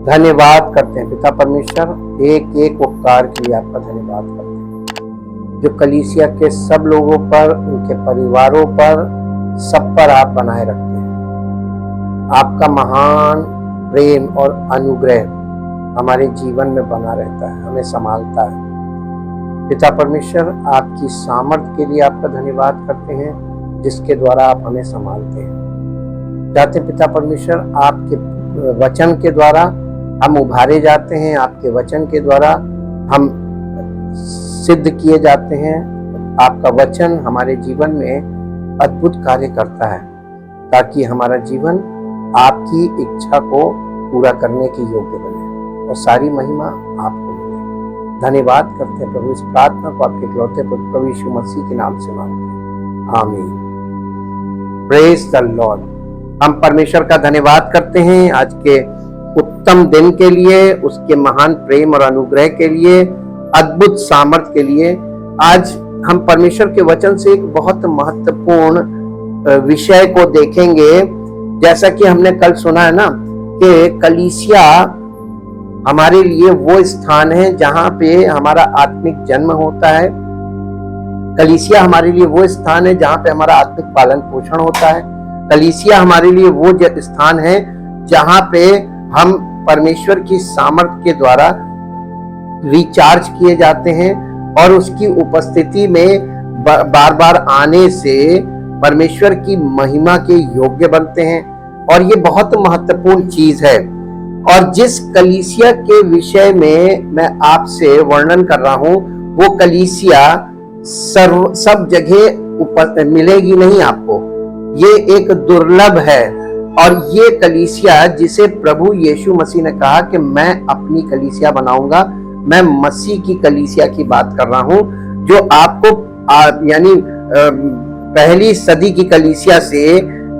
धन्यवाद करते हैं पिता परमेश्वर, एक एक उपकार के लिए आपका धन्यवाद करते हैं जो कलीसिया के सब लोगों पर, उनके परिवारों पर, सब पर आप बनाए रखते हैं। आपका महान प्रेम और अनुग्रह हमारे जीवन में बना रहता है, हमें संभालता है। पिता परमेश्वर, आपकी सामर्थ के लिए आपका धन्यवाद करते हैं जिसके द्वारा आप हमें संभालते हैं। चाहते पिता परमेश्वर, आपके वचन के द्वारा हम उभारे जाते हैं, आपके वचन के द्वारा हम सिद्ध किए जाते हैं। आपका वचन हमारे जीवन में अद्भुत कार्य करता है ताकि हमारा जीवन आपकी इच्छा को पूरा करने के योग्य बने और सारी महिमा आपको मिले। धन्यवाद करते हैं प्रभु, इस प्रार्थना को आपके इकलौते पुत्र प्रभु यीशु मसीह के नाम से मांगते हैं, आमीन। Praise the Lord. हम परमेश्वर का धन्यवाद करते हैं आज के उत्तम दिन के लिए, उसके महान प्रेम और अनुग्रह के लिए, अद्भुत सामर्थ के लिए। आज हम परमेश्वर के वचन से एक बहुत महत्वपूर्ण विषय को देखेंगे। जैसा कि हमने कल सुना है ना कि कलीसिया हमारे लिए वो स्थान है जहां पे हमारा आत्मिक जन्म होता है। कलीसिया हमारे लिए वो स्थान है जहां पे हमारा आत्मिक पालन पोषण होता है। कलीसिया हमारे लिए वो स्थान है जहां पे हम परमेश्वर की सामर्थ के द्वारा रिचार्ज किए जाते हैं और उसकी उपस्थिति में बार बार आने से परमेश्वर की महिमा के योग्य बनते हैं। और ये बहुत महत्वपूर्ण चीज है। और जिस कलीसिया के विषय में मैं आपसे वर्णन कर रहा हूं, वो कलीसिया सब जगह मिलेगी नहीं आपको। ये एक दुर्लभ है। और ये कलीसिया जिसे प्रभु यीशु मसीह ने कहा कि मैं अपनी कलीसिया बनाऊंगा, मैं मसीह की कलीसिया की बात कर रहा हूं, जो आपको यानी पहली सदी की कलीसिया से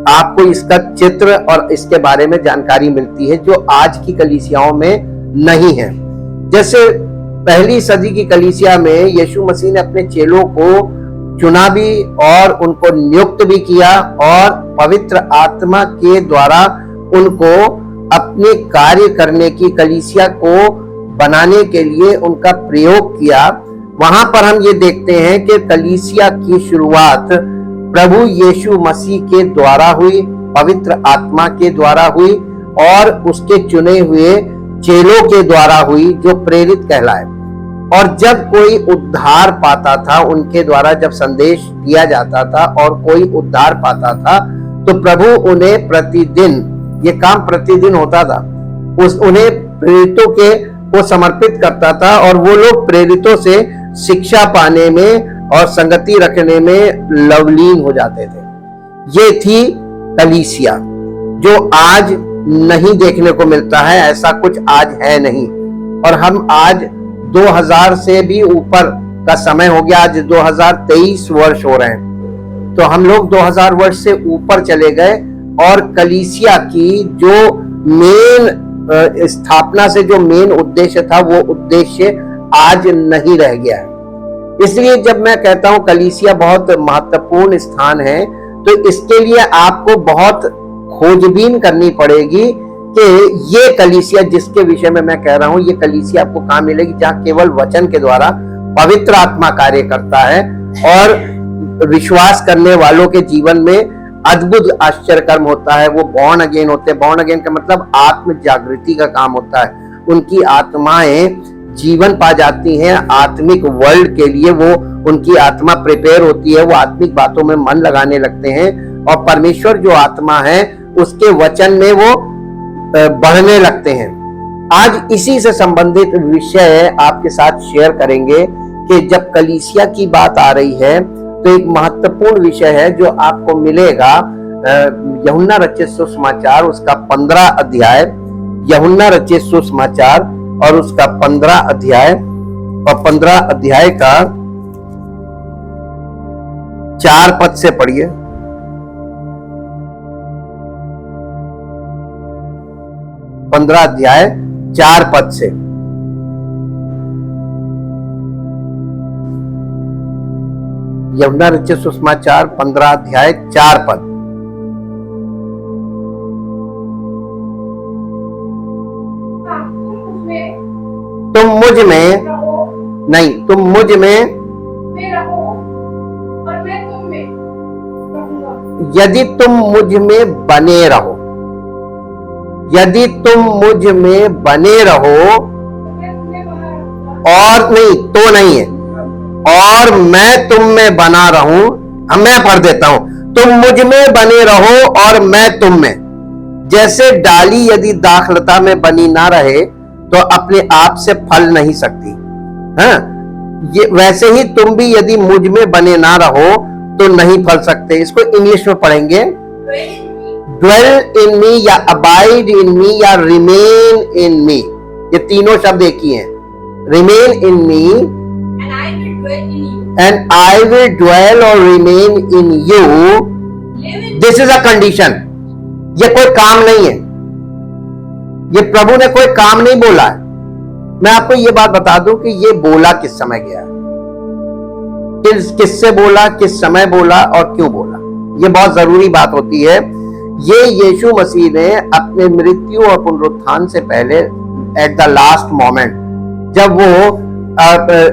आपको इसका चित्र और इसके बारे में जानकारी मिलती है जो आज की कलीसियाओं में नहीं है। जैसे पहली सदी की कलीसिया में यीशु मसीह ने अपने चेलों को चुना भी और उनको नियुक्त भी किया और पवित्र आत्मा के द्वारा उनको अपने कार्य करने की, कलीसिया को बनाने के लिए उनका प्रयोग किया। वहां पर हम ये देखते हैं कि कलीसिया की शुरुआत प्रभु यीशु मसीह के द्वारा हुई, पवित्र आत्मा के द्वारा हुई और उसके चुने हुए चेलों के द्वारा हुई जो प्रेरित कहलाए। और जब कोई उद्धार पाता था, उनके द्वारा जब संदेश दिया जाता था और कोई उद्धार पाता था, तो प्रभु उन्हें प्रतिदिन, ये काम प्रतिदिन होता था, उन्हें प्रेरितों के को समर्पित करता था और वो लोग प्रेरितों से शिक्षा पाने में और संगति रखने में लवलीन हो जाते थे। ये थी कलीसिया जो आज नहीं देखने को मिलता है। ऐसा कुछ आज है नहीं। और हम आज 2000 से भी ऊपर का समय हो गया, आज 2023 वर्ष हो रहे हैं, तो हम लोग 2000 वर्ष से ऊपर चले गए और कलीसिया की जो मेन स्थापना से जो मेन उद्देश्य था, वो उद्देश्य आज नहीं रह गया है। इसलिए जब मैं कहता हूं कलीसिया बहुत महत्वपूर्ण स्थान है, तो इसके लिए आपको बहुत खोजबीन करनी पड़ेगी कि ये कलीसिया जिसके विषय में मैं कह रहा हूं, ये कलीसिया आपको कहां मिलेगी, जहां केवल वचन के द्वारा पवित्र आत्मा कार्य करता है और विश्वास करने वालों के जीवन में अद्भुत आश्चर्य कर्म होता है। वो बॉर्न अगेन होते हैं। बॉर्न अगेन का मतलब आत्म जागृति का काम होता है। उनकी आत्माएं जीवन पा जाती हैं आत्मिक वर्ल्ड के लिए। वो उनकी आत्मा प्रिपेयर होती है, वो आत्मिक बातों में मन लगाने लगते हैं और परमेश्वर जो आत्मा है उसके वचन में वो बढ़ने लगते हैं। आज इसी से संबंधित विषय आपके साथ शेयर करेंगे कि जब कलीसिया की बात आ रही है तो एक महत्वपूर्ण विषय है जो आपको मिलेगा यूहन्ना रचित सुसमाचार, उसका 15 अध्याय, यूहन्ना रचित सुसमाचार और उसका 15 अध्याय और 15 अध्याय का 4 पद से पढ़िए। 15 अध्याय 4 पद से। यूहन्ना रचित सुसमाचार 15 अध्याय 4 पद। तुम मुझ में नहीं, तुम मुझ में रहो और मैं तुम में रहूंगा। यदि तुम मुझ में बने रहो, यदि तुम मुझ में बने रहो, मैं तुम्हें बना रहूंगा और नहीं तो नहीं है, और मैं तुम में बना रहूं। अब मैं पढ़ देता हूं, तुम मुझ में बने रहो और मैं तुम में। जैसे डाली यदि दाखलता में बनी ना रहे तो अपने आप से फल नहीं सकती, हाँ, ये वैसे ही तुम भी यदि मुझ में बने ना रहो तो नहीं फल सकते। इसको इंग्लिश में पढ़ेंगे, ड्वेल इन मी या अबाइड इन मी या रिमेन इन मी, ये तीनों शब्द एक ही हैं। Remain in me and I will dwell in you। and I will dwell or remain in you, Live in this is a condition। ये कोई काम नहीं है, ये प्रभु ने कोई काम नहीं बोला है। मैं आपको ये बात बता दूं कि ये बोला किस समय गया है, किससे बोला, किस समय बोला और क्यों बोला, ये बहुत जरूरी बात होती है। ये यीशु मसीह ने अपने मृत्यु और पुनरुत्थान से पहले एट द लास्ट मोमेंट, जब वो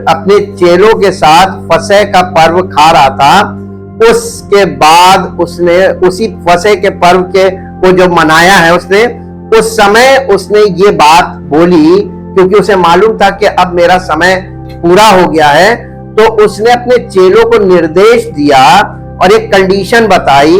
अपने चेलों के साथ फसह का पर्व खा रहा था, उसके बाद उसने उसी फसह के पर्व के को जो मनाया है उसने, उस समय उसने ये बात बोली, क्योंकि उसे मालूम था कि अब मेरा समय पूरा हो गया है। तो उसने अपने चेलों को निर्देश दिया और एक कंडीशन बताई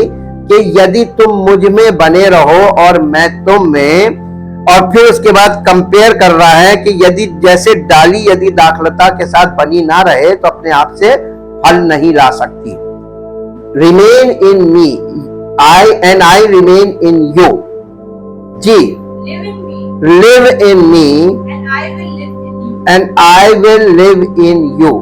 कि यदि तुम मुझ में बने रहो और मैं तुम में, और फिर उसके बाद कंपेयर कर रहा है कि यदि जैसे डाली यदि दाखलता के साथ बनी ना रहे तो अपने आप से फल नहीं ला सकती। Remain in me I and I remain in you, जी, live in me live in me and I will live in you। and I will live in you,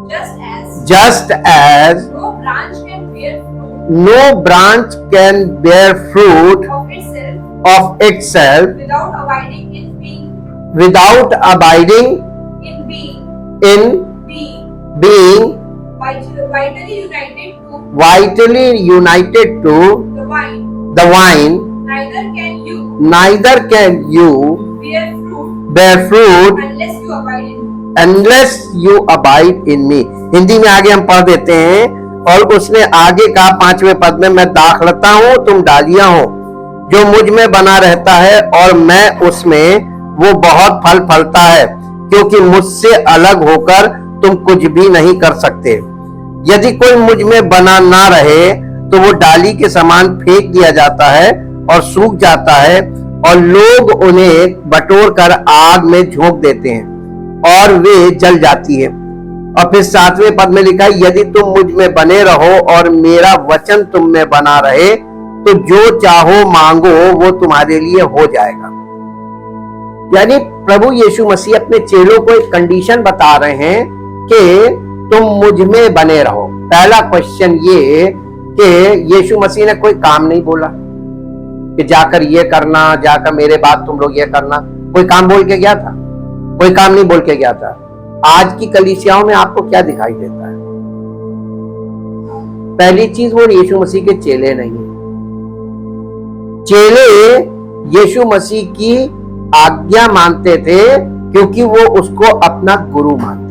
Just as just as no branch can bear fruit no branch can bear fruit of itself of itself without abiding in being, without abiding in being, in being vitally united to vitally united to the vine, the vine, neither can you neither can you bear fruit bear fruit unless you abide in me। unless you abide in me। Hindi में आगे हम पढ़ देते हैं, और उसने आगे कहा 5वें पद में, मैं दाखलता हूं तुम डालियां हो, जो मुझ में बना रहता है और मैं उसमें, वो बहुत फल फलता है, क्योंकि मुझसे अलग होकर तुम कुछ भी नहीं कर सकते। यदि कोई मुझ में बना ना रहे तो वो डाली के समान फेंक दिया जाता है और सूख जाता है, और लोग उन्हें बटोर कर आग में झोंक देते हैं और वे जल जाती है। और फिर 7वें पद में लिखा है, यदि तुम मुझ में बने रहो और मेरा वचन तुम में बना रहे तो जो चाहो मांगो वो तुम्हारे लिए हो जाएगा। यानी प्रभु यीशु मसीह अपने चेलों को एक कंडीशन बता रहे हैं कि तुम मुझ में बने रहो। पहला क्वेश्चन ये कि यीशु मसीह ने कोई काम नहीं बोला कि जाकर ये करना, जाकर मेरे बाद तुम लोग ये करना। कोई काम बोल के गया था? कोई काम नहीं बोल के गया था। आज की कलीसियाओं में आपको क्या दिखाई देता है? पहली चीज, वो यीशु मसीह के चेले नहीं है। चेले यीशु मसीह की आज्ञा मानते थे क्योंकि वो उसको अपना गुरु मानते थे।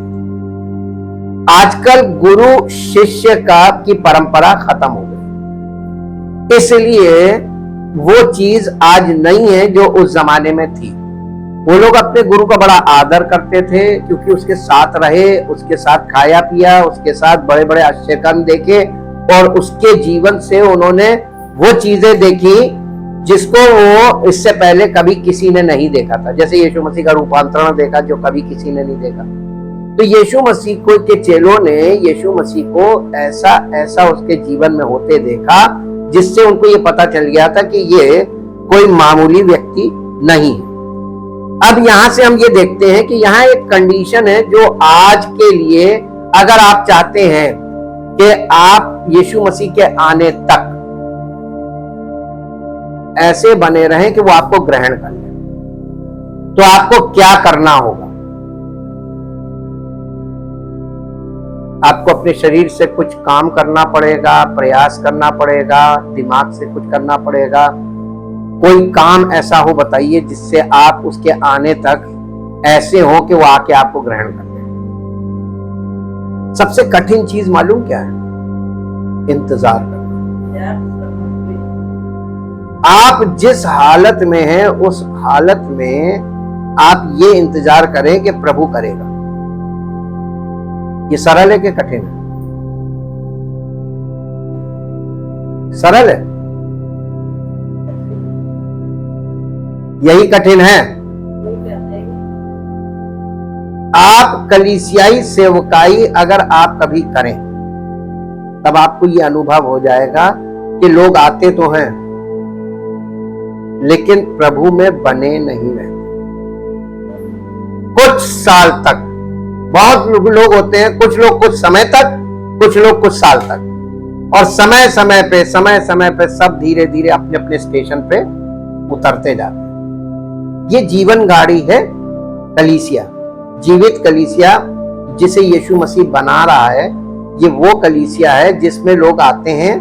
आजकल गुरु शिष्य की परंपरा खत्म हो गई, इसलिए वो चीज आज नहीं है जो उस जमाने में थी। वो लोग अपने गुरु का बड़ा आदर करते थे क्योंकि उसके साथ रहे, उसके साथ खाया पिया, उसके साथ बड़े बड़े आश्चर्यकर्म देखे, और उसके जीवन से उन्होंने वो चीजें देखी जिसको वो इससे पहले कभी किसी ने नहीं देखा था। जैसे यीशु मसीह का रूपांतरण देखा जो कभी किसी ने नहीं देखा। तो यीशु मसीह को के चेलों ने यीशु मसीह को ऐसा ऐसा उसके जीवन में होते देखा जिससे उनको ये पता चल गया था कि ये कोई मामूली व्यक्ति नहीं है। अब यहां से हम ये देखते हैं कि यहाँ एक कंडीशन है जो आज के लिए, अगर आप चाहते हैं कि आप यीशु मसीह के आने तक ऐसे बने रहें कि वो आपको ग्रहण कर ले, तो आपको क्या करना होगा? आपको अपने शरीर से कुछ काम करना पड़ेगा, प्रयास करना पड़ेगा, दिमाग से कुछ करना पड़ेगा। कोई काम ऐसा हो बताइए जिससे आप उसके आने तक ऐसे हो कि वो आके आपको ग्रहण कर ले। सबसे कठिन चीज मालूम क्या है? इंतजार करना। आप जिस हालत में हैं उस हालत में आप ये इंतजार करें कि प्रभु करेगा। ये सरल है कि कठिन है? सरल है, यही कठिन है। आप कलीसियाई सेवकाई अगर आप कभी करें तब आपको ये अनुभव हो जाएगा कि लोग आते तो हैं लेकिन प्रभु में बने नहीं रहते। कुछ साल तक, बहुत लोग होते हैं, कुछ लोग कुछ समय तक, कुछ लोग कुछ साल तक, और समय समय पे सब धीरे धीरे अपने अपने स्टेशन पे उतरते जाते हैं। ये जीवन गाड़ी है कलीसिया, जीवित कलीसिया जिसे यीशु मसीह बना रहा है। ये वो कलीसिया है जिसमें लोग आते हैं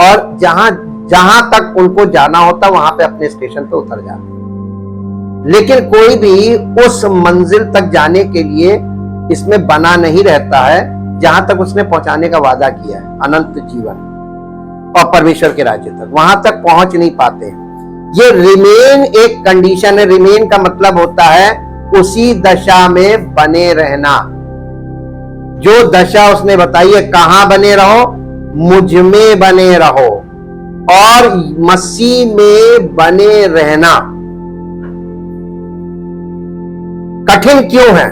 और जहां जहां तक उनको जाना होता वहां पे अपने स्टेशन पे उतर जाते हैं। लेकिन कोई भी उस मंजिल तक जाने के लिए इसमें बना नहीं रहता है जहां तक उसने पहुंचाने का वादा किया है, अनंत जीवन और परमेश्वर के राज्य तक। वहां तक पहुंच नहीं पाते। ये रिमेन एक कंडीशन है। रिमेन का मतलब होता है उसी दशा में बने रहना। जो दशा उसने बताई है, कहां बने रहो? मुझ में बने रहो और मसीह में बने रहना। कठिन क्यों है?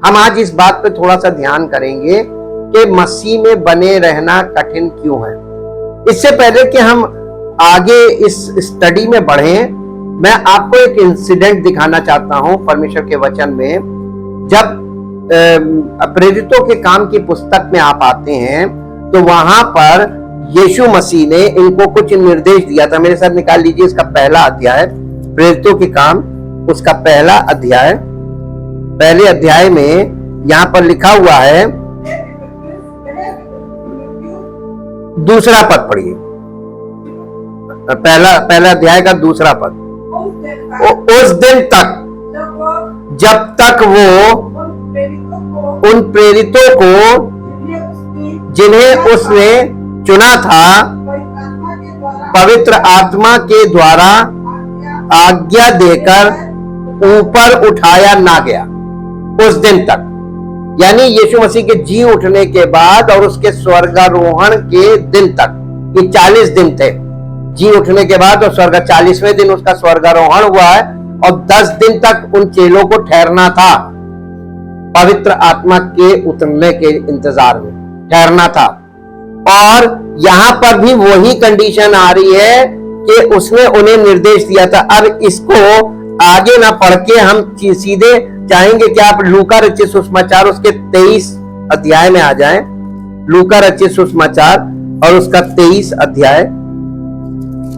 हम आज इस बात पे थोड़ा सा ध्यान करेंगे कि मसीह में बने रहना कठिन क्यों है। इससे पहले कि हम आगे इस स्टडी में बढ़ें, मैं आपको एक इंसिडेंट दिखाना चाहता हूं परमेश्वर के वचन में। जब प्रेरितों के काम की पुस्तक में आप आते हैं तो वहां पर यीशु मसीह ने इनको कुछ निर्देश दिया था। मेरे साथ निकाल लीजिए इसका पहला अध्याय, प्रेरितों के काम, उसका पहला अध्याय। पहले अध्याय में यहां पर लिखा हुआ है, दूसरा पद पढ़िए, पहला अध्याय का दूसरा पद। उस दिन तक जब तक वो उन प्रेरितों को जिन्हें उसने चुना था पवित्र आत्मा के द्वारा आज्ञा देकर ऊपर उठाया ना गया। उस दिन तक यानी यीशु मसीह के जी उठने के बाद और उसके स्वर्गारोहण के दिन तक, ये 40 दिन थे। जी उठने के बाद और 40वें दिन उसका स्वर्गारोहण हुआ है और 10 दिन तक उन चेलों को ठहरना था, पवित्र आत्मा के उतरने के इंतजार में ठहरना था। और यहां पर भी वही कंडीशन आ रही है कि उसने उन्हें निर्देश दिया था। अब इसको आगे ना पढ़ के हम सीधे चाहेंगे कि आप लूका रचित सुसमाचार उसके 23 अध्याय में आ जाएं। लूका रचित सुसमाचार और उसका 23 अध्याय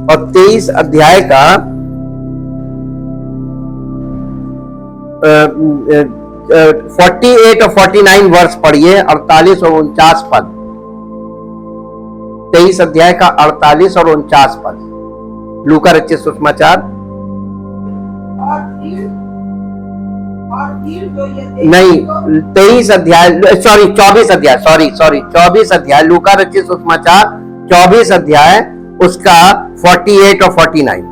और 23 अध्याय का 48 और 49 वर्ष पढ़िए, 48 और 49 पद। 23 अध्याय का 48 और 49 पद लूका रचित सुसमाचार। नहीं, 23 अध्याय, सॉरी 24 अध्याय, सॉरी 24 अध्याय लूका रचित सुसमाचार 24 अध्याय उसका 48 और 49।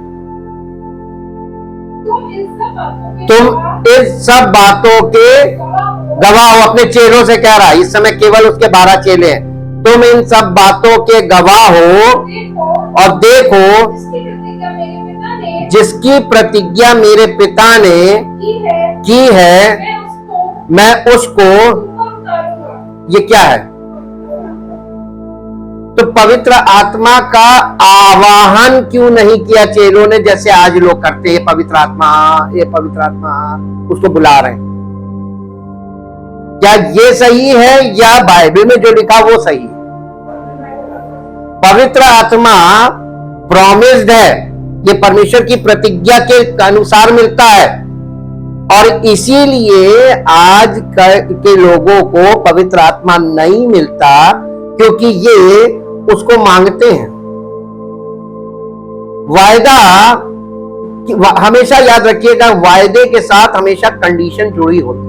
तुम इस सब बातों के गवाह हो। अपने चेलों से कह रहा है, इस समय केवल उसके 12 चेले हैं। तुम इन सब बातों के गवाह हो और देखो जिसकी प्रतिज्ञा मेरे पिता ने की है मैं उसको, ये क्या है? तो पवित्र आत्मा का आवाहन क्यों नहीं किया चेलों ने, जैसे आज लोग करते हैं? पवित्र आत्मा, ये पवित्र आत्मा, उसको बुला रहे हैं। क्या ये सही है या बाइबल में जो लिखा वो सही है? पवित्र आत्मा प्रॉमिस्ड है, ये परमेश्वर की प्रतिज्ञा के अनुसार मिलता है। और इसीलिए आज के लोगों को पवित्र आत्मा नहीं मिलता क्योंकि ये उसको मांगते हैं। वायदा हमेशा याद रखिएगा, वायदे के साथ हमेशा कंडीशन जुड़ी होती है।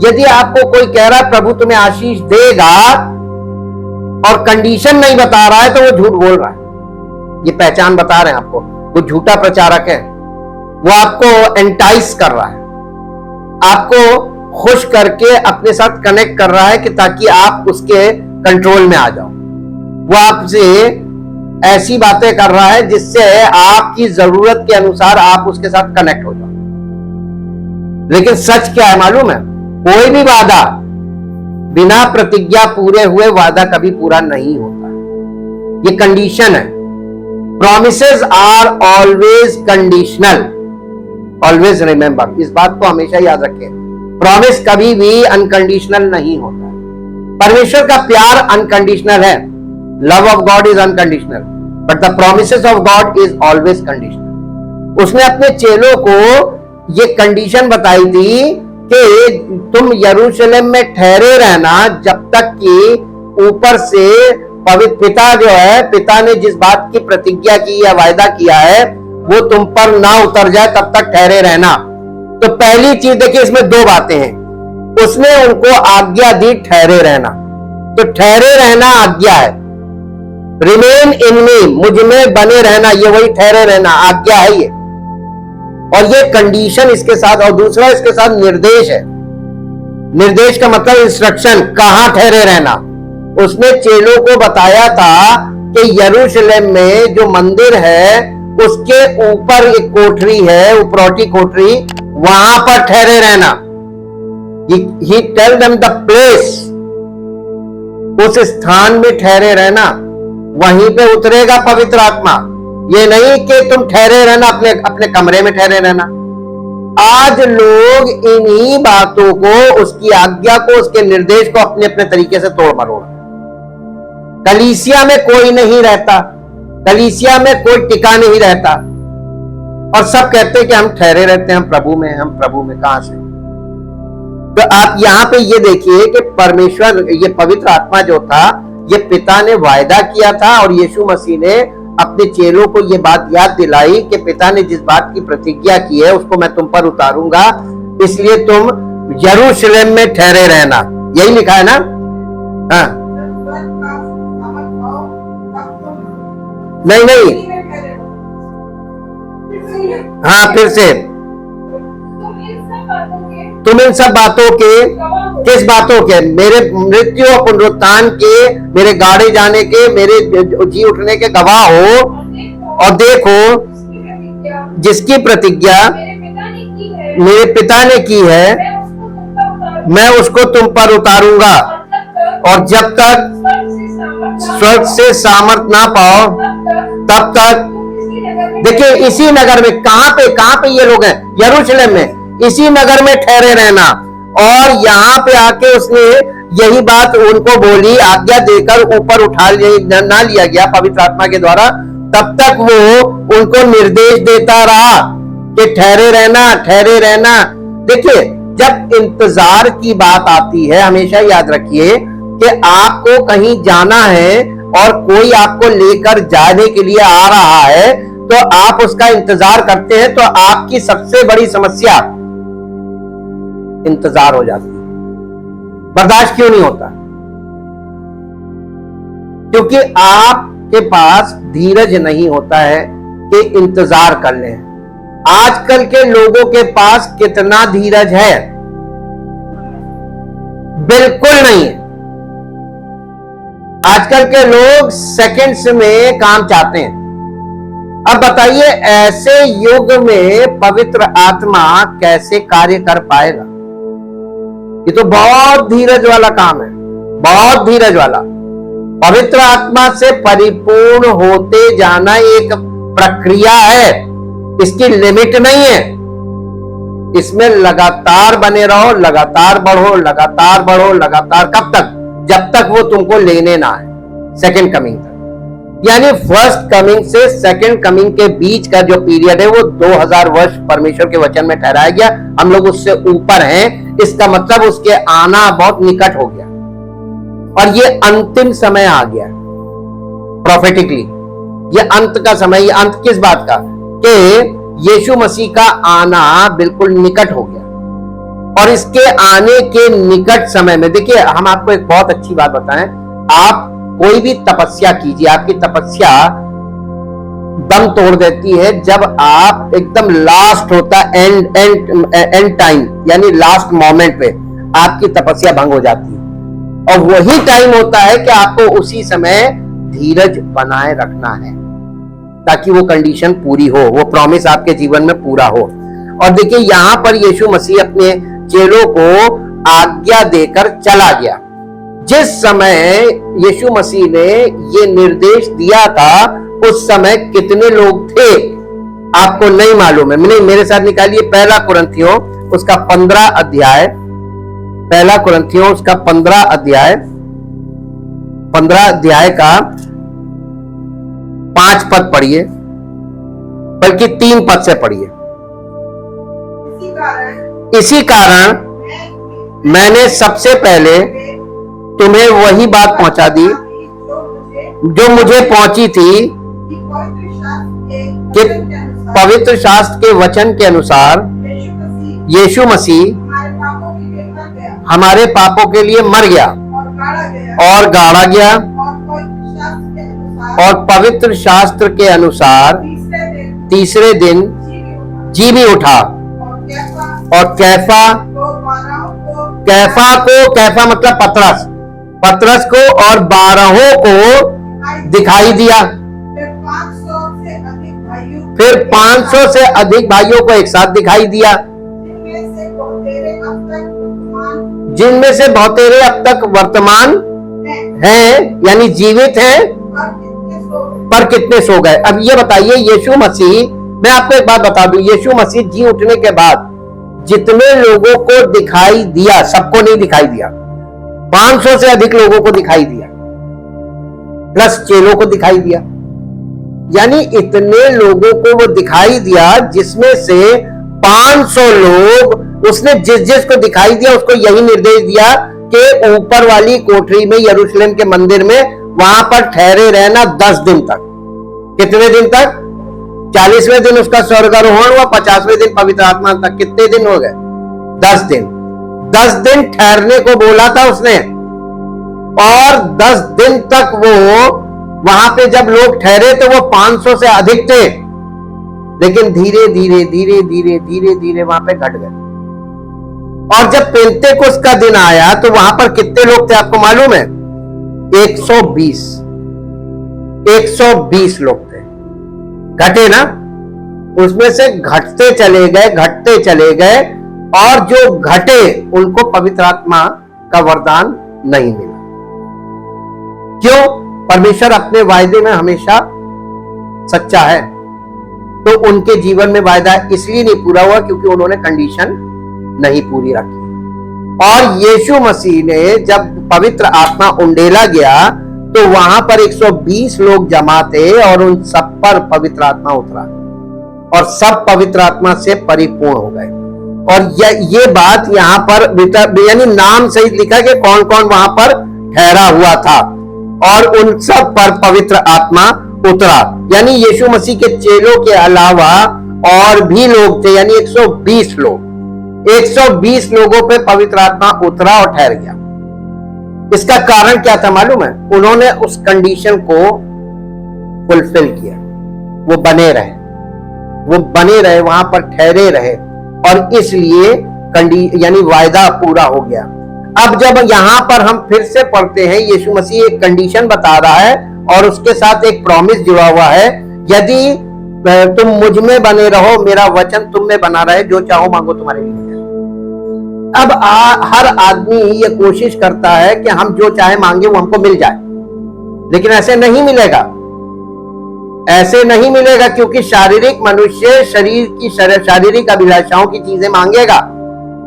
यदि आपको कोई कह रहा है प्रभु तुम्हें आशीष देगा और कंडीशन नहीं बता रहा है तो वो झूठ बोल रहा है। ये पहचान बता रहे हैं आपको, वो झूठा प्रचारक है। वो आपको एंटाइस कर रहा है, आपको खुश करके अपने साथ कनेक्ट कर रहा है कि ताकि आप उसके कंट्रोल में आ जाओ। वो आपसे ऐसी बातें कर रहा है जिससे आपकी जरूरत के अनुसार आप उसके साथ कनेक्ट हो जाओ। लेकिन सच क्या है मालूम है? कोई भी वादा बिना प्रतिज्ञा पूरे हुए वादा कभी पूरा नहीं होता। ये कंडीशन है। Promises are always conditional. Always remember, इस बात को हमेशा याद रखें। प्रॉमिस कभी भी अनकंडीशनल नहीं होता। परमेश्वर का प्यार अनकंडीशनल है। Love of God is unconditional, but the promises of God is always conditional. उसने अपने चेलों को ये कंडीशन बताई थी कि तुम यरूशलेम में ठहरे रहना जब तक कि ऊपर से पवित्र पिता जो है, पिता ने जिस बात की प्रतिज्ञा की या वायदा किया है वो तुम पर ना उतर जाए, तब तक ठहरे रहना। तो पहली चीज देखिए, इसमें दो बातें हैं। उसने उनको आज्ञा दी ठहरे रहना, तो ठहरे रहना आज्ञा है। रिमेन इन मी, मुझ में बने रहना, ये वही ठहरे रहना आज्ञा है ये। और ये कंडीशन इसके साथ, और दूसरा इसके साथ निर्देश है। निर्देश का मतलब इंस्ट्रक्शन, कहां ठहरे रहना। उसने चेलों को बताया था कि यरूशलेम में जो मंदिर है उसके ऊपर एक कोठरी है, उपरौठी कोठरी, वहां पर ठहरे रहना। He tell them the place, उस स्थान में ठहरे रहना, वहीं पे उतरेगा पवित्र आत्मा। ये नहीं कि तुम ठहरे रहना अपने अपने कमरे में ठहरे रहना। आज लोग इन्हीं बातों को, उसकी आज्ञा को, उसके निर्देश को अपने अपने तरीके से तोड़ मरोड़। कलीसिया में कोई नहीं रहता, कलीसिया में कोई टिका नहीं रहता, और सब कहते हैं कि हम ठहरे रहते हैं, हम प्रभु में, हम प्रभु में। कहां से? तो आप यहां पे ये देखिए कि परमेश्वर, ये पवित्र आत्मा जो था, ये पिता ने वायदा किया था और यीशु मसीह ने अपने चेलों को ये बात याद दिलाई कि पिता ने जिस बात की प्रतिज्ञा की है उसको मैं तुम पर उतारूंगा, इसलिए तुम यरूशलेम में ठहरे रहना। यही लिखा है ना? हाँ, नहीं, हाँ, फिर से तुम इन सब बातों के, किस बातों के? मेरे मृत्यु और पुनरुत्थान के, मेरे गाड़े जाने के, मेरे जी उठने के गवाह हो। और देखो, जिसकी प्रतिज्ञा मेरे पिता ने की है, मैं उसको तुम पर उतारूंगा। और जब तक स्वर्ग से सामर्थ ना पाओ तब तक, देखिए इसी नगर में, कहां पे ये लोग हैं? यरूशलेम में, इसी नगर में ठहरे रहना। और यहाँ पे आके उसने यही बात उनको बोली, आज्ञा देकर ऊपर उठा ना लिया गया पवित्र आत्मा के द्वारा, तब तक वो उनको निर्देश देता रहा कि ठहरे रहना, ठहरे रहना। देखिए, जब इंतजार की बात आती है, हमेशा याद रखिए कि आपको कहीं जाना है और कोई आपको लेकर जाने के लिए आ रहा है, तो आप उसका इंतजार करते हैं, तो आपकी सबसे बड़ी समस्या इंतजार हो जाती है। बर्दाश्त क्यों नहीं होता? क्योंकि आपके पास धीरज नहीं होता है कि इंतजार कर लें। आजकल के लोगों के पास कितना धीरज है? बिल्कुल नहीं है। आजकल के लोग सेकंड्स में काम चाहते हैं। अब बताइए, ऐसे युग में पवित्र आत्मा कैसे कार्य कर पाएगा? ये तो बहुत धीरज वाला काम है, बहुत धीरज वाला। पवित्र आत्मा से परिपूर्ण होते जाना एक प्रक्रिया है, इसकी लिमिट नहीं है। इसमें लगातार बने रहो, लगातार बढ़ो, लगातार बढ़ो, लगातार। कब तक? जब तक वो तुमको लेने ना आए, सेकंड कमिंग तक। यानी फर्स्ट कमिंग से सेकंड कमिंग के बीच का जो पीरियड है वो 2000 वर्ष परमेश्वर के वचन में ठहराया गया। हम लोग उससे ऊपर हैं, इसका मतलब उसके आना बहुत निकट हो गया और ये अंतिम समय आ गया। प्रोफेटिकली ये अंत का समय, ये अंत किस बात का? कि यीशु मसीह का आना बिल्कुल निकट हो गया। और इसके आने के निकट समय में देखिए, हम आपको एक बहुत अच्छी बात बताएं, आप कोई भी तपस्या कीजिए, आपकी तपस्या दम तोड़ देती है जब आप एकदम लास्ट होता एंड टाइम, यानी लास्ट मोमेंट पे आपकी तपस्या भंग हो जाती है। और वही टाइम होता है कि आपको उसी समय धीरज बनाए रखना है ताकि वो कंडीशन पूरी हो, वो प्रॉमिस आपके जीवन में पूरा हो। और देखिए, यहां पर यीशु मसीह अपने चेलों को आज्ञा देकर चला गया। जिस समय यीशु मसीह ने ये निर्देश दिया था उस समय कितने लोग थे आपको नहीं मालूम है। नहीं, मेरे साथ निकालिए पहला कुरिन्थियों उसका 15 अध्याय, पहला कुरिन्थियों उसका 15 अध्याय, 15 अध्याय का 5 पद पढ़िए, बल्कि 3 पद से पढ़िए। इसी कारण मैंने सबसे पहले तुम्हें वही बात पहुंचा दी जो मुझे पहुंची थी कि पवित्र शास्त्र के वचन के अनुसार यीशु मसीह हमारे पापों के लिए मर गया और गाड़ा गया और पवित्र शास्त्र के अनुसार तीसरे दिन जी भी उठा। और कैफा मतलब पतरस को और 12 को दिखाई दिया। फिर 500 से अधिक भाइयों को एक साथ दिखाई दिया, जिनमें से बहुतेरे अब तक वर्तमान हैं, यानी जीवित हैं, पर कितने सो गए। अब ये बताइए, यीशु मसीह, मैं आपको एक बात बता दूं, यीशु मसीह जी उठने के बाद जितने लोगों को दिखाई दिया, सबको नहीं दिखाई दिया, 500 से अधिक लोगों को दिखाई दिया, प्लस चेलों को दिखाई दिया। यानी इतने लोगों को वो दिखाई दिया, जिसमें से 500 लोग, उसने जिस को दिखाई दिया उसको यही निर्देश दिया कि ऊपर वाली कोठरी में, यरूशलेम के मंदिर में, वहां पर ठहरे रहना 10 दिन तक। कितने दिन तक? 40वें दिन उसका स्वर्गारोहण हुआ, 50वें दिन पवित्र आत्मा तक। कितने दिन हो गए? 10 दिन। 10 दिन ठहरने को बोला था उसने, और 10 दिन तक वो वहां पे जब लोग ठहरे तो वो 500 से अधिक थे, लेकिन धीरे धीरे धीरे धीरे धीरे धीरे वहां पे घट गए। और जब पेंतेकोस्त का दिन आया तो वहां पर कितने लोग थे आपको मालूम है? 120 लोग थे। घटे ना, उसमें से घटते चले गए, और जो घटे उनको पवित्र आत्मा का वरदान नहीं मिला। क्यों? परमेश्वर अपने वायदे में हमेशा सच्चा है, तो उनके जीवन में वायदा इसलिए नहीं पूरा हुआ क्योंकि उन्होंने कंडीशन नहीं पूरी रखी। और यीशु मसीह ने जब पवित्र आत्मा उंडेला गया तो वहां पर 120 लोग जमा थे, और उन सब पर पवित्र आत्मा उतरा और सब पवित्र आत्मा से परिपूर्ण हो गए। और ये बात यहाँ पर यानी नाम सहित लिखा कि कौन कौन वहां पर ठहरा हुआ था, और उन सब पर पवित्र आत्मा उतरा। यानी यीशु मसीह के चेलों के अलावा और भी लोग थे, यानी 120 लोग, 120 लोगों पे पवित्र आत्मा उतरा और ठहर गया। इसका कारण क्या था मालूम है? उन्होंने उस कंडीशन को फुलफिल किया, वो बने रहे, वहां पर ठहरे रहे, और इसलिए यानी वायदा पूरा हो गया। अब जब यहां पर हम फिर से पढ़ते हैं, यीशु मसीह एक कंडीशन बता रहा है और उसके साथ एक प्रॉमिस जुड़ा हुआ है, यदि तुम मुझ में बने रहो, मेरा वचन तुम में बना रहे, जो चाहो मांगो तुम्हारे लिए। अब हर आदमी ये कोशिश करता है कि हम जो चाहे मांगे वो हमको मिल जाए, लेकिन ऐसे नहीं मिलेगा, क्योंकि शारीरिक मनुष्य शरीर की शारीरिक अभिलाषाओं की चीजें मांगेगा,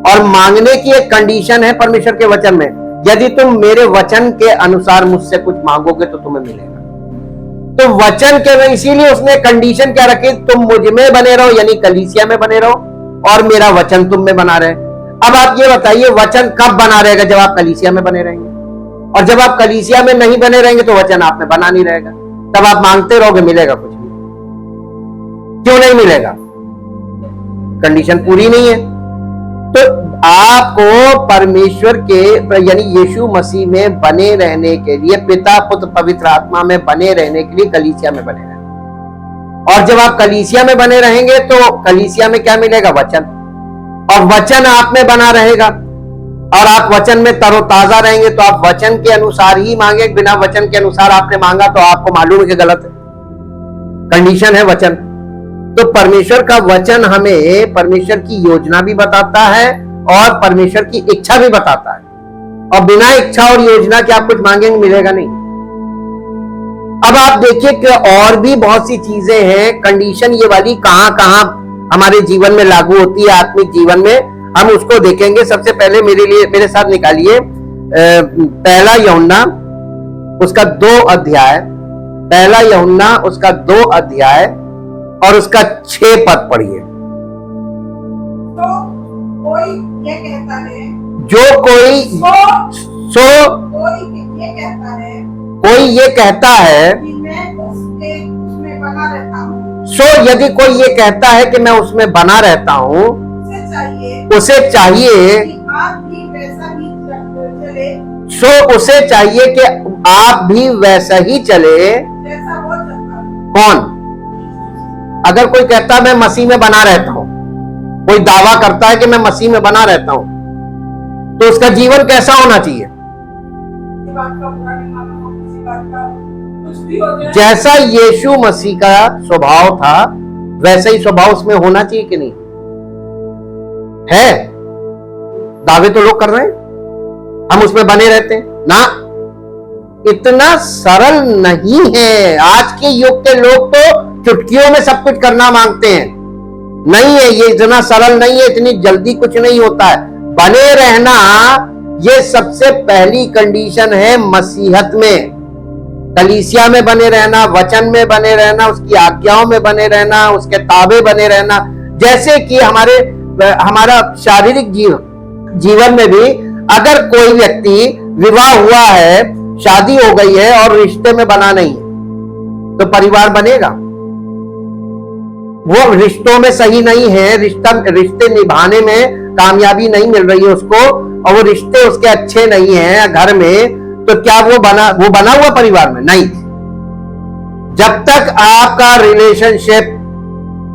और मांगने की एक कंडीशन है परमेश्वर के वचन में, यदि तुम मेरे वचन के अनुसार मुझसे कुछ मांगोगे तो तुम्हें मिलेगा। तो वचन के, इसीलिए उसने कंडीशन क्या रखी? तुम मुझ में बने रहो, यानी कलीसिया में बने रहो, और मेरा वचन तुम में बना रहे। अब आप ये बताइए, वचन कब बना रहेगा? जब आप कलीसिया में बने रहेंगे, और जब आप कलीसिया में नहीं बने रहेंगे तो वचन आप में बना नहीं रहेगा। तब आप मांगते रहोगे, मिलेगा कुछ भी? क्यों नहीं मिलेगा? कंडीशन पूरी नहीं है। तो आपको परमेश्वर के यानी यीशु मसीह में बने रहने के लिए, पिता पुत्र पवित्र आत्मा में बने रहने के लिए कलीसिया में बने रहना। और जब आप कलीसिया में बने रहेंगे तो कलीसिया में क्या मिलेगा? वचन। और वचन आप में बना रहेगा और आप वचन में तरोताजा रहेंगे तो आप वचन के अनुसार ही मांगे। बिना वचन के अनुसार आपने मांगा तो आपको मालूम है कि गलत है। कंडीशन है वचन। तो परमेश्वर का वचन हमें परमेश्वर की योजना भी बताता है और परमेश्वर की इच्छा भी बताता है। और बिना इच्छा और योजना के आप कुछ मांगेंगे मिलेगा नहीं। अब आप देखिए कि और भी बहुत सी चीजें हैं। कंडीशन ये वाली कहां कहां हमारे जीवन में लागू होती है, आत्मिक जीवन में, हम उसको देखेंगे। सबसे पहले मेरे साथ निकालिए पहला यूहन्ना उसका 2 अध्याय, पहला यूहन्ना उसका 2 अध्याय और उसका 6 पद पढ़िए। तो कोई ये कहता है, जो कोई ये कहता है कि मैं उसमें बना रहता हूँ, यदि कोई ये कहता है कि मैं उसमें बना रहता हूँ, उसे चाहिए कि आप भी वैसा ही चले, उसे चाहिए कि आप भी वैसा ही चले जैसा वो चलता है। कौन? अगर कोई कहता है मैं मसीह में बना रहता हूं, कोई दावा करता है कि मैं मसीह में बना रहता हूं, तो उसका जीवन कैसा होना चाहिए? किसी बात का बुरा नहीं मानना, किसी बात का कुछ भी हो जाए, जैसा यीशु मसीह का स्वभाव था वैसा ही स्वभाव उसमें होना चाहिए कि नहीं? है? दावे तो लोग कर रहे हैं हम उसमें बने रहते हैं ना। इतना सरल नहीं है। आज के युग के लोग तो चुटकियों में सब कुछ करना मांगते हैं। नहीं है, ये इतना सरल नहीं है, इतनी जल्दी कुछ नहीं होता है। बने रहना ये सबसे पहली कंडीशन है मसीहत में। कलीसिया में बने रहना, वचन में बने रहना, उसकी आज्ञाओं में बने रहना, उसके ताबे बने रहना। जैसे कि हमारा शारीरिक जीवन में भी अगर कोई व्यक्ति विवाह हुआ है, शादी हो गई है और रिश्ते में बना नहीं है तो परिवार बनेगा? वो रिश्तों में सही नहीं है, रिश्ते निभाने में कामयाबी नहीं मिल रही है उसको, और वो रिश्ते उसके अच्छे नहीं हैं घर में, तो क्या वो बना हुआ परिवार में? नहीं। जब तक आपका रिलेशनशिप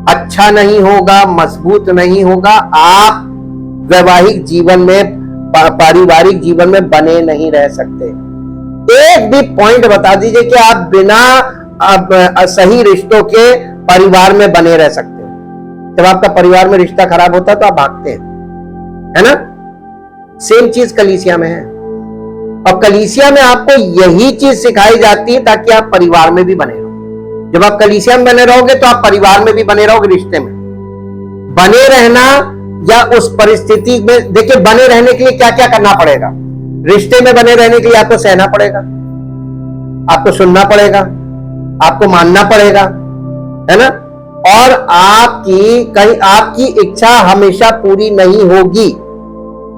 अच्छा नहीं होगा, मजबूत नहीं होगा, आप वैवाहिक जीवन में, पारिवारिक जीवन में बने नहीं रह सकते। एक भी पॉइंट बता दीजिए कि आप बिना सही रिश्तों के परिवार में बने रह सकते हैं। जब आपका परिवार में रिश्ता खराब होता है तो आप भागते हैं, है ना? सेम चीज कलीसिया में है। और कलीसिया में आपको यही चीज सिखाई जाती है ताकि आप परिवार में भी बने रहो। जब आप कलीसिया में बने रहोगे तो आप परिवार में भी बने रहोगे, रिश्ते में बने रहना। या उस परिस्थिति में देखिए, बने रहने के लिए क्या क्या करना पड़ेगा। रिश्ते में बने रहने के लिए आपको सहना पड़ेगा, आपको सुनना पड़ेगा, आपको मानना पड़ेगा, है ना? और आपकी इच्छा हमेशा पूरी नहीं होगी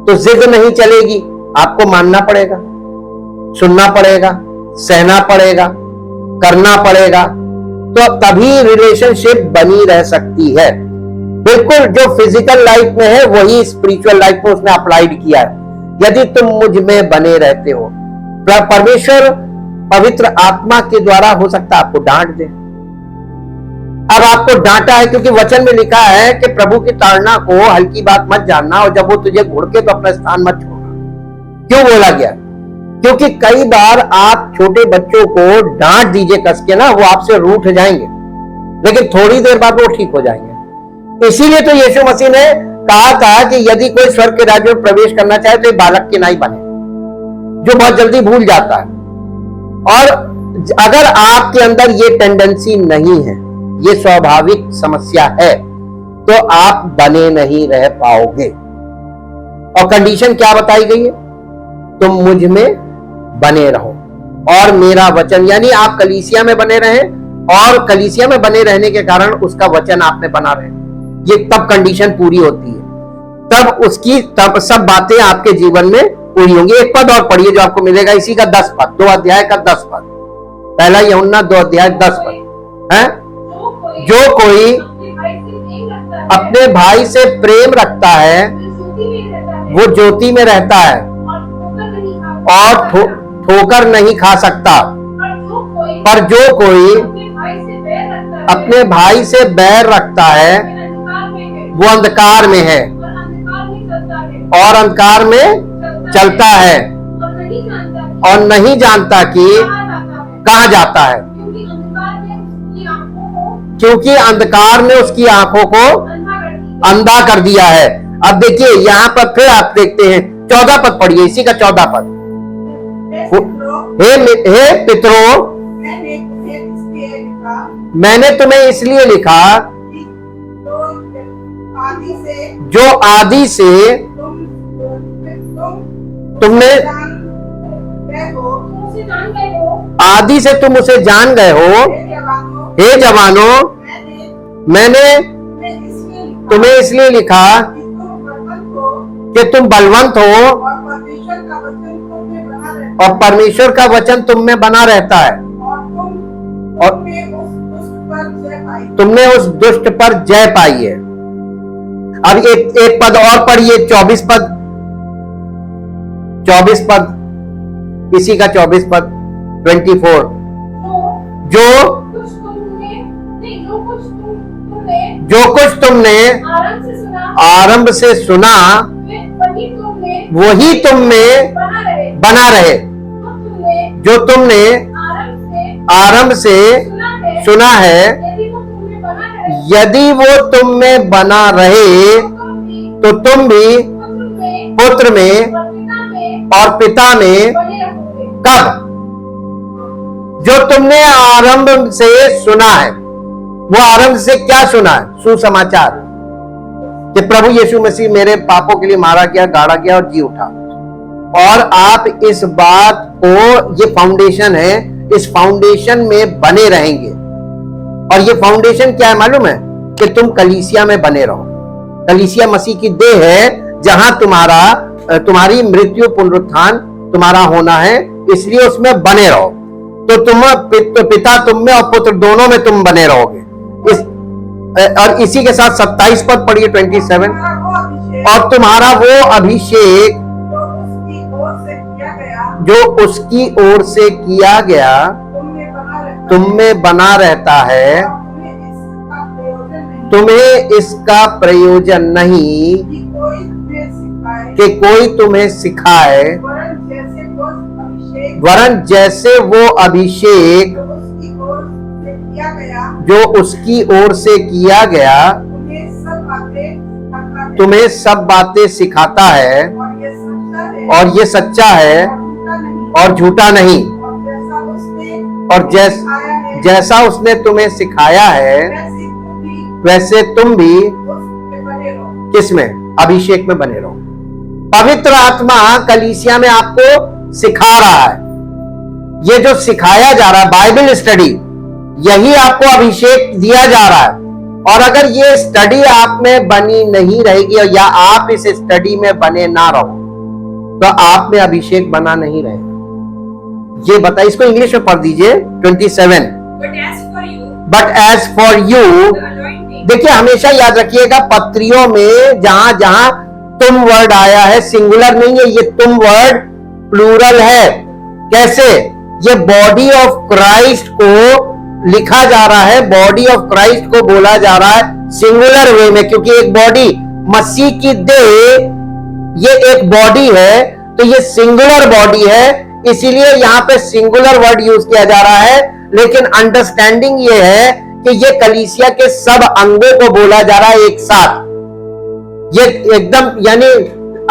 तो जिद नहीं चलेगी। आपको मानना पड़ेगा, सुनना पड़ेगा, सहना पड़ेगा, करना पड़ेगा, तो तभी रिलेशनशिप बनी रह सकती है। बिल्कुल जो फिजिकल लाइफ में है वही स्पिरिचुअल लाइफ में उसने अप्लाइड किया है। यदि तुम मुझ में बने रहते हो, परमेश्वर पवित्र आत्मा के द्वारा हो सकता है आपको डांट दे। अब आपको डांटा है क्योंकि वचन में लिखा है कि प्रभु की ताड़ना को हल्की बात मत जानना, और जब वो तुझे घुड़के तो अपना स्थान मत छोड़ना। क्यों बोला गया? क्योंकि कई बार आप छोटे बच्चों को डांट दीजिए कस के ना, वो आपसे रूठ जाएंगे, लेकिन थोड़ी देर बाद वो ठीक हो जाएंगे। इसीलिए तो यीशु मसीह ने कहा था कि यदि कोई स्वर्ग के राज्य में प्रवेश करना चाहे तो बालक के नाई बने, जो बहुत जल्दी भूल जाता है। और अगर आपके अंदर ये टेंडेंसी नहीं है, ये स्वाभाविक समस्या है, तो आप बने नहीं रह पाओगे। और कंडीशन क्या बताई गई है? तुम मुझ में बने रहो और मेरा वचन, यानी आप कलीसिया में बने रहें और कलीसिया में बने रहने के कारण उसका वचन आप में बना रहे। ये तब कंडीशन पूरी होती है, तब सब बातें आपके जीवन में पूरी होंगी। एक पद और पढ़िए जो आपको मिलेगा इसी का 10 पद, 2 अध्याय का 10 पद, पहला यूहन्ना 2 अध्याय 10 पद है। जो कोई अपने भाई से प्रेम रखता है वो ज्योति में रहता है और ठोकर नहीं खा सकता। पर जो कोई अपने भाई से बैर रखता है वो अंधकार में है और अंधकार में चलता है और नहीं जानता कि कहाँ जाता है, क्योंकि अंधकार ने उसकी आंखों को अंधा कर दिया है। अब देखिए यहाँ पर फिर आप देखते हैं 14 पद पढ़िए, इसी का 14 पद। हे पितरों, मैंने तुम्हें इसलिए लिखा जो आदि से तुमने आदि से तुम उसे जान गए हो। हे जवानों, मैंने तुम्हें इसलिए लिखा कि तुम बलवंत हो और परमेश्वर का वचन तुम में बना रहता है और तुमने उस दुष्ट पर जय पाई है। अब एक पद और पढ़िए, 24 पद, 24 पद, इसी का 24 पद 24। जो कुछ तुमने आरंभ से सुना वही तुम में बना रहे। जो तुमने आरंभ से सुना है यदि वो तुम में बना रहे तो तुम भी पुत्र में और पिता में कब। जो तुमने आरंभ से सुना है, वो आरंभ से क्या सुना है? सुसमाचार कि प्रभु यीशु मसीह मेरे पापों के लिए मारा गया, गाड़ा गया और जी उठा। और आप इस बात को, ये फाउंडेशन है, इस फाउंडेशन में बने रहेंगे। और ये फाउंडेशन क्या है मालूम है? कि तुम कलीसिया में बने रहो। कलीसिया मसीह की देह है जहां तुम्हारी मृत्यु पुनरुत्थान तुम्हारा होना है, इसलिए उसमें बने रहो। तो पिता तुम में और पुत्र दोनों में तुम बने रहोगे। और इसी के साथ 27 पद पढ़िए, 27। और तुम्हारा वो अभिषेक जो उसकी ओर से किया गया तुम में बना रहता है, तुम्हें इसका प्रयोजन नहीं कि कोई तुम्हें सिखाए, वरन जैसे वो अभिषेक जो उसकी ओर से किया गया तुम्हें सब बातें सिखाता है, और ये सच्चा है और झूठा नहीं। और जैसा उसने तुम्हें सिखाया है वैसे तुम भी किसमें? अभिषेक में बने रहो। पवित्र आत्मा कलीसिया में आपको सिखा रहा है। ये जो सिखाया जा रहा है बाइबल स्टडी, यही आपको अभिषेक दिया जा रहा है। और अगर ये स्टडी आप में बनी नहीं रहेगी या आप इस स्टडी में बने ना रहो तो आप में अभिषेक बना नहीं रहेगा। ये बताइए, इसको इंग्लिश में पढ़ दीजिए 27। बट एज फॉर यू, देखिए हमेशा याद रखिएगा पत्रियों में जहां जहां तुम वर्ड आया है सिंगुलर नहीं है, ये तुम वर्ड प्लूरल है। कैसे? ये बॉडी ऑफ क्राइस्ट को लिखा जा रहा है, बॉडी ऑफ क्राइस्ट को बोला जा रहा है सिंगुलर वे में, क्योंकि एक बॉडी, मसीह की देह ये एक बॉडी है, तो ये सिंगुलर बॉडी है, इसीलिए यहां पे सिंगुलर वर्ड यूज किया जा रहा है। लेकिन अंडरस्टैंडिंग ये है कि ये कलीसिया के सब अंगों को बोला जा रहा है एक साथ। ये एकदम यानी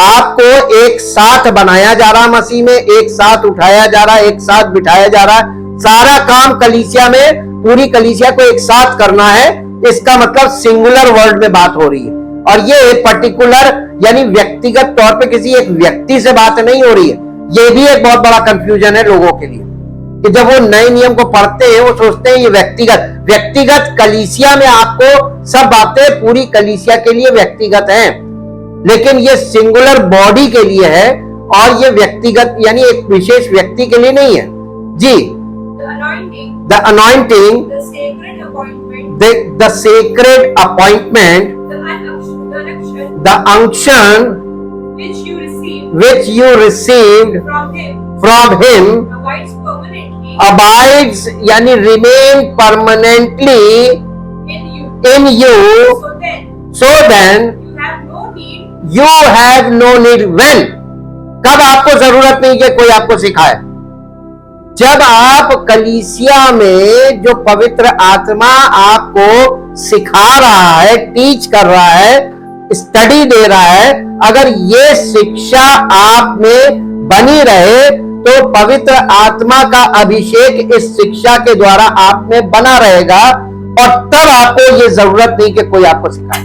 आपको एक साथ बनाया जा रहा है, मसीह में एक साथ उठाया जा रहा है, एक साथ बिठाया जा रहा है। सारा काम कलीसिया में, पूरी कलीसिया को एक साथ करना है। इसका मतलब सिंगुलर वर्ड में बात हो रही है। और ये पर्टिकुलर यानी व्यक्तिगत तौर पे किसी एक व्यक्ति से बात नहीं हो रही है। ये भी एक बहुत बड़ा कंफ्यूजन है लोगों के लिए कि जब वो नए नियम को पढ़ते हैं वो सोचते हैं ये व्यक्तिगत कलीसिया में आपको सब बातें पूरी कलीसिया के लिए व्यक्तिगत हैं, लेकिन ये सिंगुलर बॉडी के लिए है और ये व्यक्तिगत यानी एक विशेष व्यक्ति के लिए नहीं है। जी, the anointing, the sacred appointment, the unction which you received which you received from him from him abides permanently abides यानी remain permanently in you. in you, So then, so then you have no need you have no need when, कब आपको जरूरत नहीं कि कोई आपको सिखाए, जब आप कलीसिया में जो पवित्र आत्मा आपको सिखा रहा है, टीच कर रहा है, स्टडी दे रहा है, अगर ये शिक्षा आप में बनी रहे तो पवित्र आत्मा का अभिषेक इस शिक्षा के द्वारा आप में बना रहेगा और तब आपको ये जरूरत नहीं कि कोई आपको सिखाए।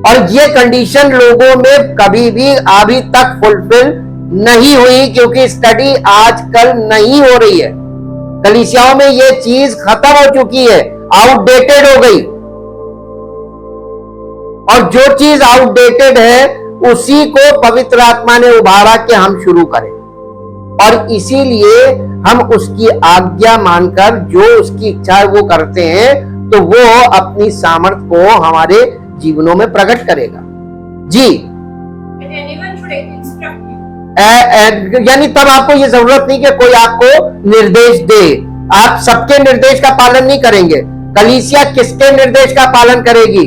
और ये कंडीशन लोगों में कभी भी अभी तक फुलफिल नहीं हुई क्योंकि स्टडी आजकल नहीं हो रही है। कलीसियाओं में ये चीज खत्म हो चुकी है, आउटडेटेड हो गई। और जो चीज आउटडेटेड है उसी को पवित्र आत्मा ने उभारा कि हम शुरू करें, और इसीलिए हम उसकी आज्ञा मानकर जो उसकी इच्छा है वो करते हैं, तो वो अपनी सामर्थ को हमारे जीवनों में प्रकट करेगा। जी, and anyone should instruct you. यानी तब आपको ये जरूरत नहीं कि कोई आपको निर्देश दे। आप सबके निर्देश का पालन नहीं करेंगे। कलीसिया किसके निर्देश का पालन करेगी?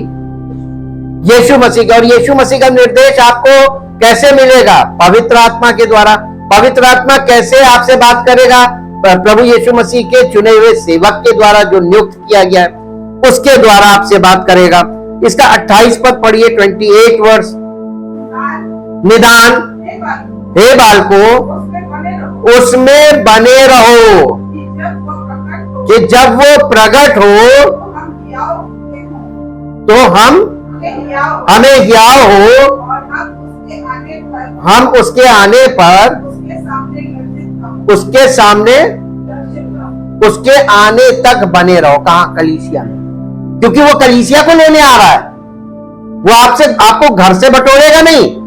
यीशु मसीह का। और यीशु मसीह का निर्देश आपको कैसे मिलेगा? पवित्र आत्मा के द्वारा। पवित्र आत्मा कैसे आपसे बात करेगा? प्रभु यीशु मसीह के चुने हुए सेवक के द्वारा जो नियुक्त किया गया है उसके द्वारा आपसे बात करेगा। इसका 28 पद पढ़िए, 28 वर्ष। निदान हे बालको उसमें बने रहो कि जब वो प्रकट हो तो हमें हियाव हो, हम उसके आने पर उसके सामने उसके आने तक बने रहो। कहां? कलीसिया में। क्योंकि वो कलीसिया को लेने आ रहा है, वो आपको घर से बटोरेगा नहीं।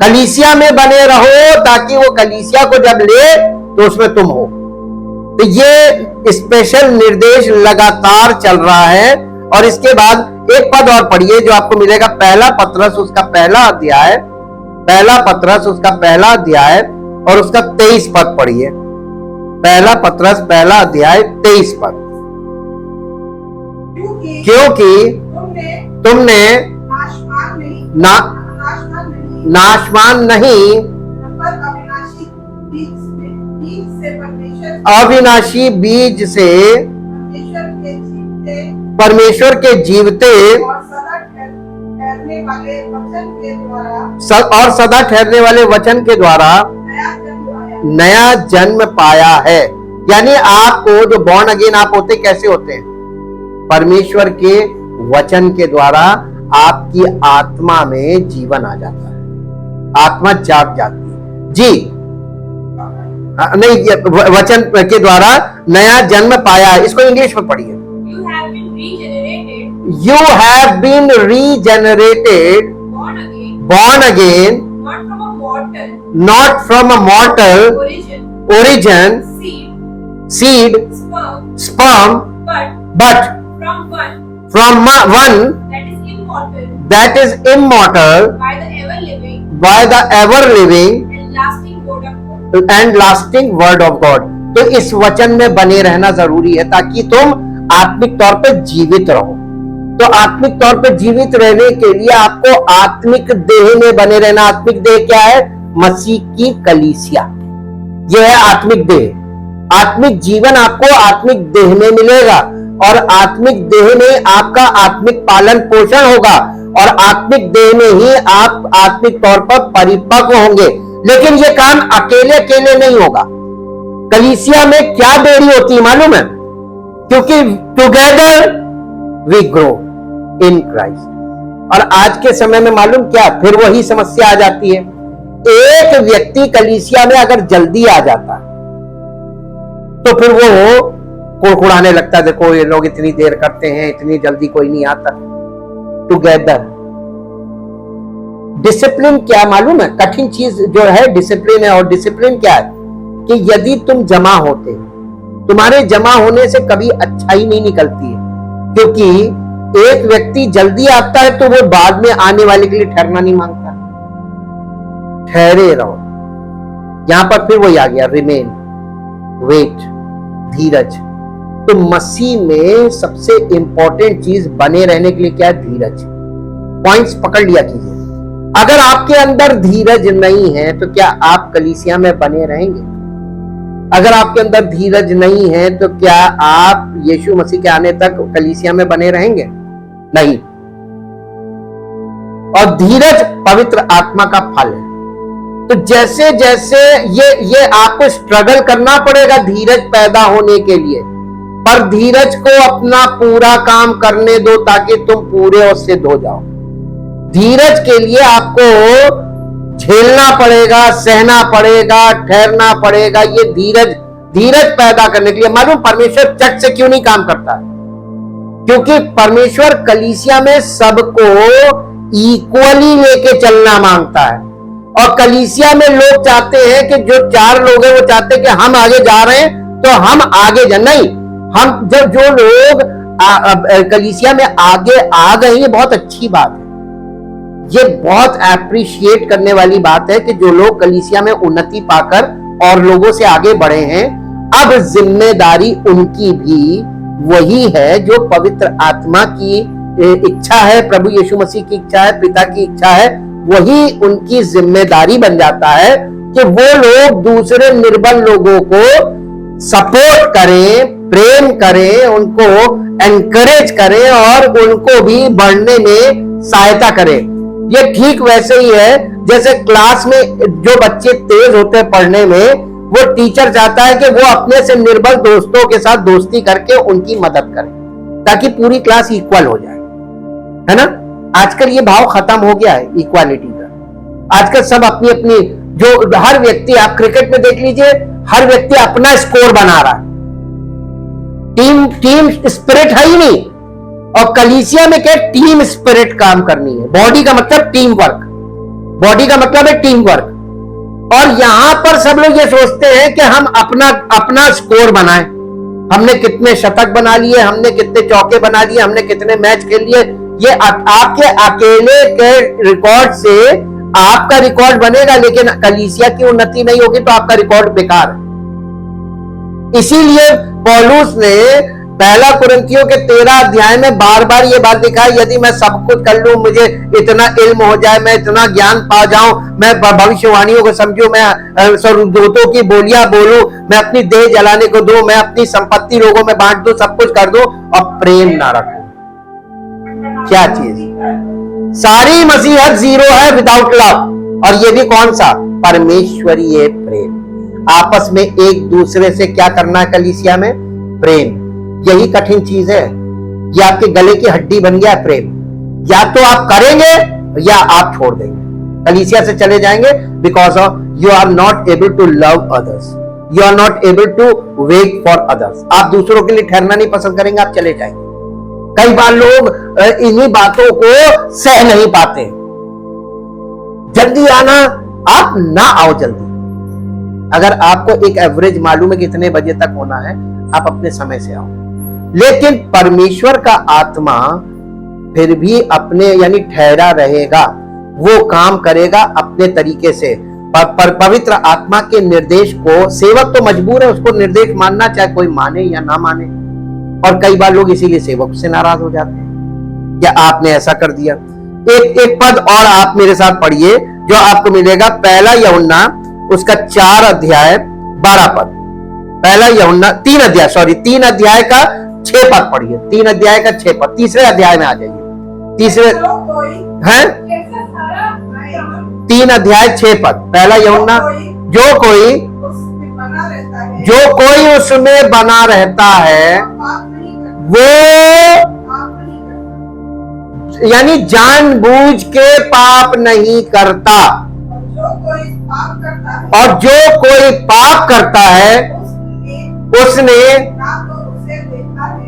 कलीसिया में बने रहो ताकि वो कलीसिया को जब ले तो उसमें तुम हो। तो ये स्पेशल निर्देश लगातार चल रहा है। और इसके बाद एक पद और पढ़िए जो आपको मिलेगा, पहला पत्रस उसका पहला अध्याय, पहला पत्रस उसका पहला अध्याय और उसका 23 पद पढ़िए। पहला पत्रस पहला अध्याय 23 पद। क्योंकि तुमने नाशवान नहीं अविनाशी बीज से परमेश्वर के जीवते और सदा ठहरने वाले वचन के द्वारा नया जन्म पाया है। यानी आपको जो बॉर्न अगेन आप होते कैसे होते हैं? परमेश्वर के वचन के द्वारा आपकी आत्मा में जीवन आ जाता है, आत्मा जाग जाती है। जी नहीं, वचन के द्वारा नया जन्म पाया है। इसको इंग्लिश में पढ़िए। You have been regenerated, born again, not from a mortal origin, seed, sperm, but from one that is immortal, by the ever living and lasting word of God. तो इस वचन में बने रहना जरूरी है ताकि तुम आत्मिक तौर पर जीवित रहो। तो आत्मिक तौर पर जीवित रहने के लिए आपको आत्मिक देह में बने रहना। आत्मिक देह क्या है? मसीह की कलीसिया, यह है आत्मिक देह। आत्मिक जीवन आपको आत्मिक देह में मिलेगा और आत्मिक देह में आपका आत्मिक पालन पोषण होगा और आत्मिक देह में ही आप आत्मिक तौर पर परिपक्व होंगे। लेकिन यह काम अकेले अकेले नहीं होगा। कलीसिया में क्या देरी होती है मालूम है? क्योंकि together we grow in Christ. और आज के समय में मालूम क्या, फिर वही समस्या आ जाती है। एक व्यक्ति कलीसिया में अगर जल्दी आ जाता तो फिर वो कुड़कुड़ाने लगता है, देखो ये लोग इतनी देर करते हैं, इतनी जल्दी कोई नहीं आता। टुगेदर डिसिप्लिन क्या मालूम है? कठिन चीज जो है डिसिप्लिन है। और डिसिप्लिन क्या है कि यदि तुम जमा होते, तुम्हारे जमा होने से कभी अच्छाई नहीं निकलती है, क्योंकि एक व्यक्ति जल्दी आता है तो वो बाद में आने वाले के लिए ठहरना नहीं मांगता, ठहरे रहो। यहां पर फिर वही आ गया, रिमेन, वेट, धीरज। तो मसीह में सबसे इंपॉर्टेंट चीज बने रहने के लिए क्या है? धीरज। पॉइंट्स पकड़ लिया कीजिए। अगर आपके अंदर धीरज नहीं है तो क्या आप कलीसिया में बने रहेंगे? अगर आपके अंदर धीरज नहीं है तो क्या आप यीशु मसीह के आने तक कलीसिया में बने रहेंगे? नहीं। और धीरज पवित्र आत्मा का फल है। तो जैसे जैसे ये आपको स्ट्रगल करना पड़ेगा धीरज पैदा होने के लिए, पर धीरज को अपना पूरा काम करने दो ताकि तुम पूरे और सिद्ध हो जाओ। धीरज के लिए आपको झेलना पड़ेगा, सहना पड़ेगा, ठहरना पड़ेगा। ये धीरज पैदा करने के लिए मालूम परमेश्वर चट से क्यों नहीं काम करता है? क्योंकि परमेश्वर कलीसिया में सबको इक्वली लेके चलना मांगता है। और कलीसिया में लोग चाहते हैं कि जो 4 लोग हैं वो चाहते हैं कि हम आगे जा रहे हैं तो हम आगे जा, नहीं, हम जब जो लोग कलीसिया में आगे आ गए, ये बहुत अच्छी बात है। ये बहुत एप्रिशिएट करने वाली बात है कि जो लोग कलीसिया में उन्नति पाकर और लोगों से आगे बढ़े हैं, अब जिम्मेदारी उनकी भी वही है जो पवित्र आत्मा की इच्छा है, प्रभु यीशु मसीह की इच्छा है, पिता की इच्छा है, वही उनकी जिम्मेदारी बन जाता है कि वो लोग दूसरे निर्बल लोगों को सपोर्ट करें, प्रेम करें, उनको एनकरेज करें और उनको भी बढ़ने में सहायता करें। ये ठीक वैसे ही है जैसे क्लास में जो बच्चे तेज होते हैं पढ़ने में, वो टीचर चाहता है कि वो अपने से निर्बल दोस्तों के साथ दोस्ती करके उनकी मदद करे ताकि पूरी क्लास इक्वल हो जाए, है ना। आजकल ये भाव खत्म हो गया है इक्वालिटी का। आजकल सब अपनी अपनी, जो हर व्यक्ति, आप क्रिकेट में देख लीजिए, हर व्यक्ति अपना स्कोर बना रहा है। टीम स्पिरिट है ही नहीं। और कलीसिया में क्या? टीम स्पिरिट काम करनी है। बॉडी का मतलब टीम वर्क, बॉडी का मतलब है टीम वर्क। और यहां पर सब लोग ये सोचते हैं कि हम अपना स्कोर बनाएं। हमने कितने शतक बना लिए, हमने कितने चौके बना लिए, हमने कितने मैच खेल लिए। ये आपके अकेले के रिकॉर्ड से आपका रिकॉर्ड बनेगा, लेकिन कलीसिया की उन्नति नहीं होगी तो आपका रिकॉर्ड बेकार है। इसीलिए पौलुस ने पहला कुरिन्थियों के 13 अध्याय में बार बार ये बात लिखा है, यदि मैं सब कुछ कर लूं, मुझे इतना इल्म हो जाए, मैं इतना ज्ञान पा जाऊं, मैं भविष्यवाणियों को समझूं, मैं स्वर्गदूतों की बोलियां बोलूं, मैं अपनी देह जलाने को दूं, मैं अपनी संपत्ति लोगों में बांट दूं, सब कुछ कर दूं और प्रेम ना रखूं, क्या चीज? सारी मसीहत जीरो है विदाउट लव। और ये भी कौन सा? परमेश्वरीय प्रेम। आपस में एक दूसरे से क्या करना है कलीसिया में? प्रेम। यही कठिन चीज है। ये आपके गले की हड्डी बन गया प्रेम। या तो आप करेंगे या आप छोड़ देंगे, कलीसिया से चले जाएंगे, because of you are not able to love others, you are not able to wait for others. आप दूसरों के लिए ठहरना नहीं पसंद करेंगे, आप चले जाएंगे। कई बार लोग इन्हीं बातों को सह नहीं पाते। जल्दी आना, आप ना आओ जल्दी। अगर आपको एक एवरेज मालूम है कि कितने बजे तक होना है, आप अपने समय से आओ। लेकिन परमेश्वर का आत्मा फिर भी अपने यानी ठहरा रहेगा, वो काम करेगा अपने तरीके से। पर पवित्र आत्मा के निर्देश को सेवक तो मजबूर है उसको निर्देश मानना, चाहे कोई माने या ना माने। और कई बार लोग इसीलिए सेवक से नाराज हो जाते हैं, क्या आपने ऐसा कर दिया। एक पद और आप मेरे साथ पढ़िए जो आपको मिलेगा, पहला यूहन्ना उसका 4 अध्याय 12 पद। पहला यूहन्ना 3 अध्याय का 6 पद पढ़िए। 3 अध्याय का 6 पद, तीसरे अध्याय में आ जाइए। तीसरे हैं 3 अध्याय 6 पद। पहला यूहन्ना, जो कोई उसमें बना रहता है वो यानी जानबूझ के पाप नहीं करता, और जो कोई पाप करता है उसने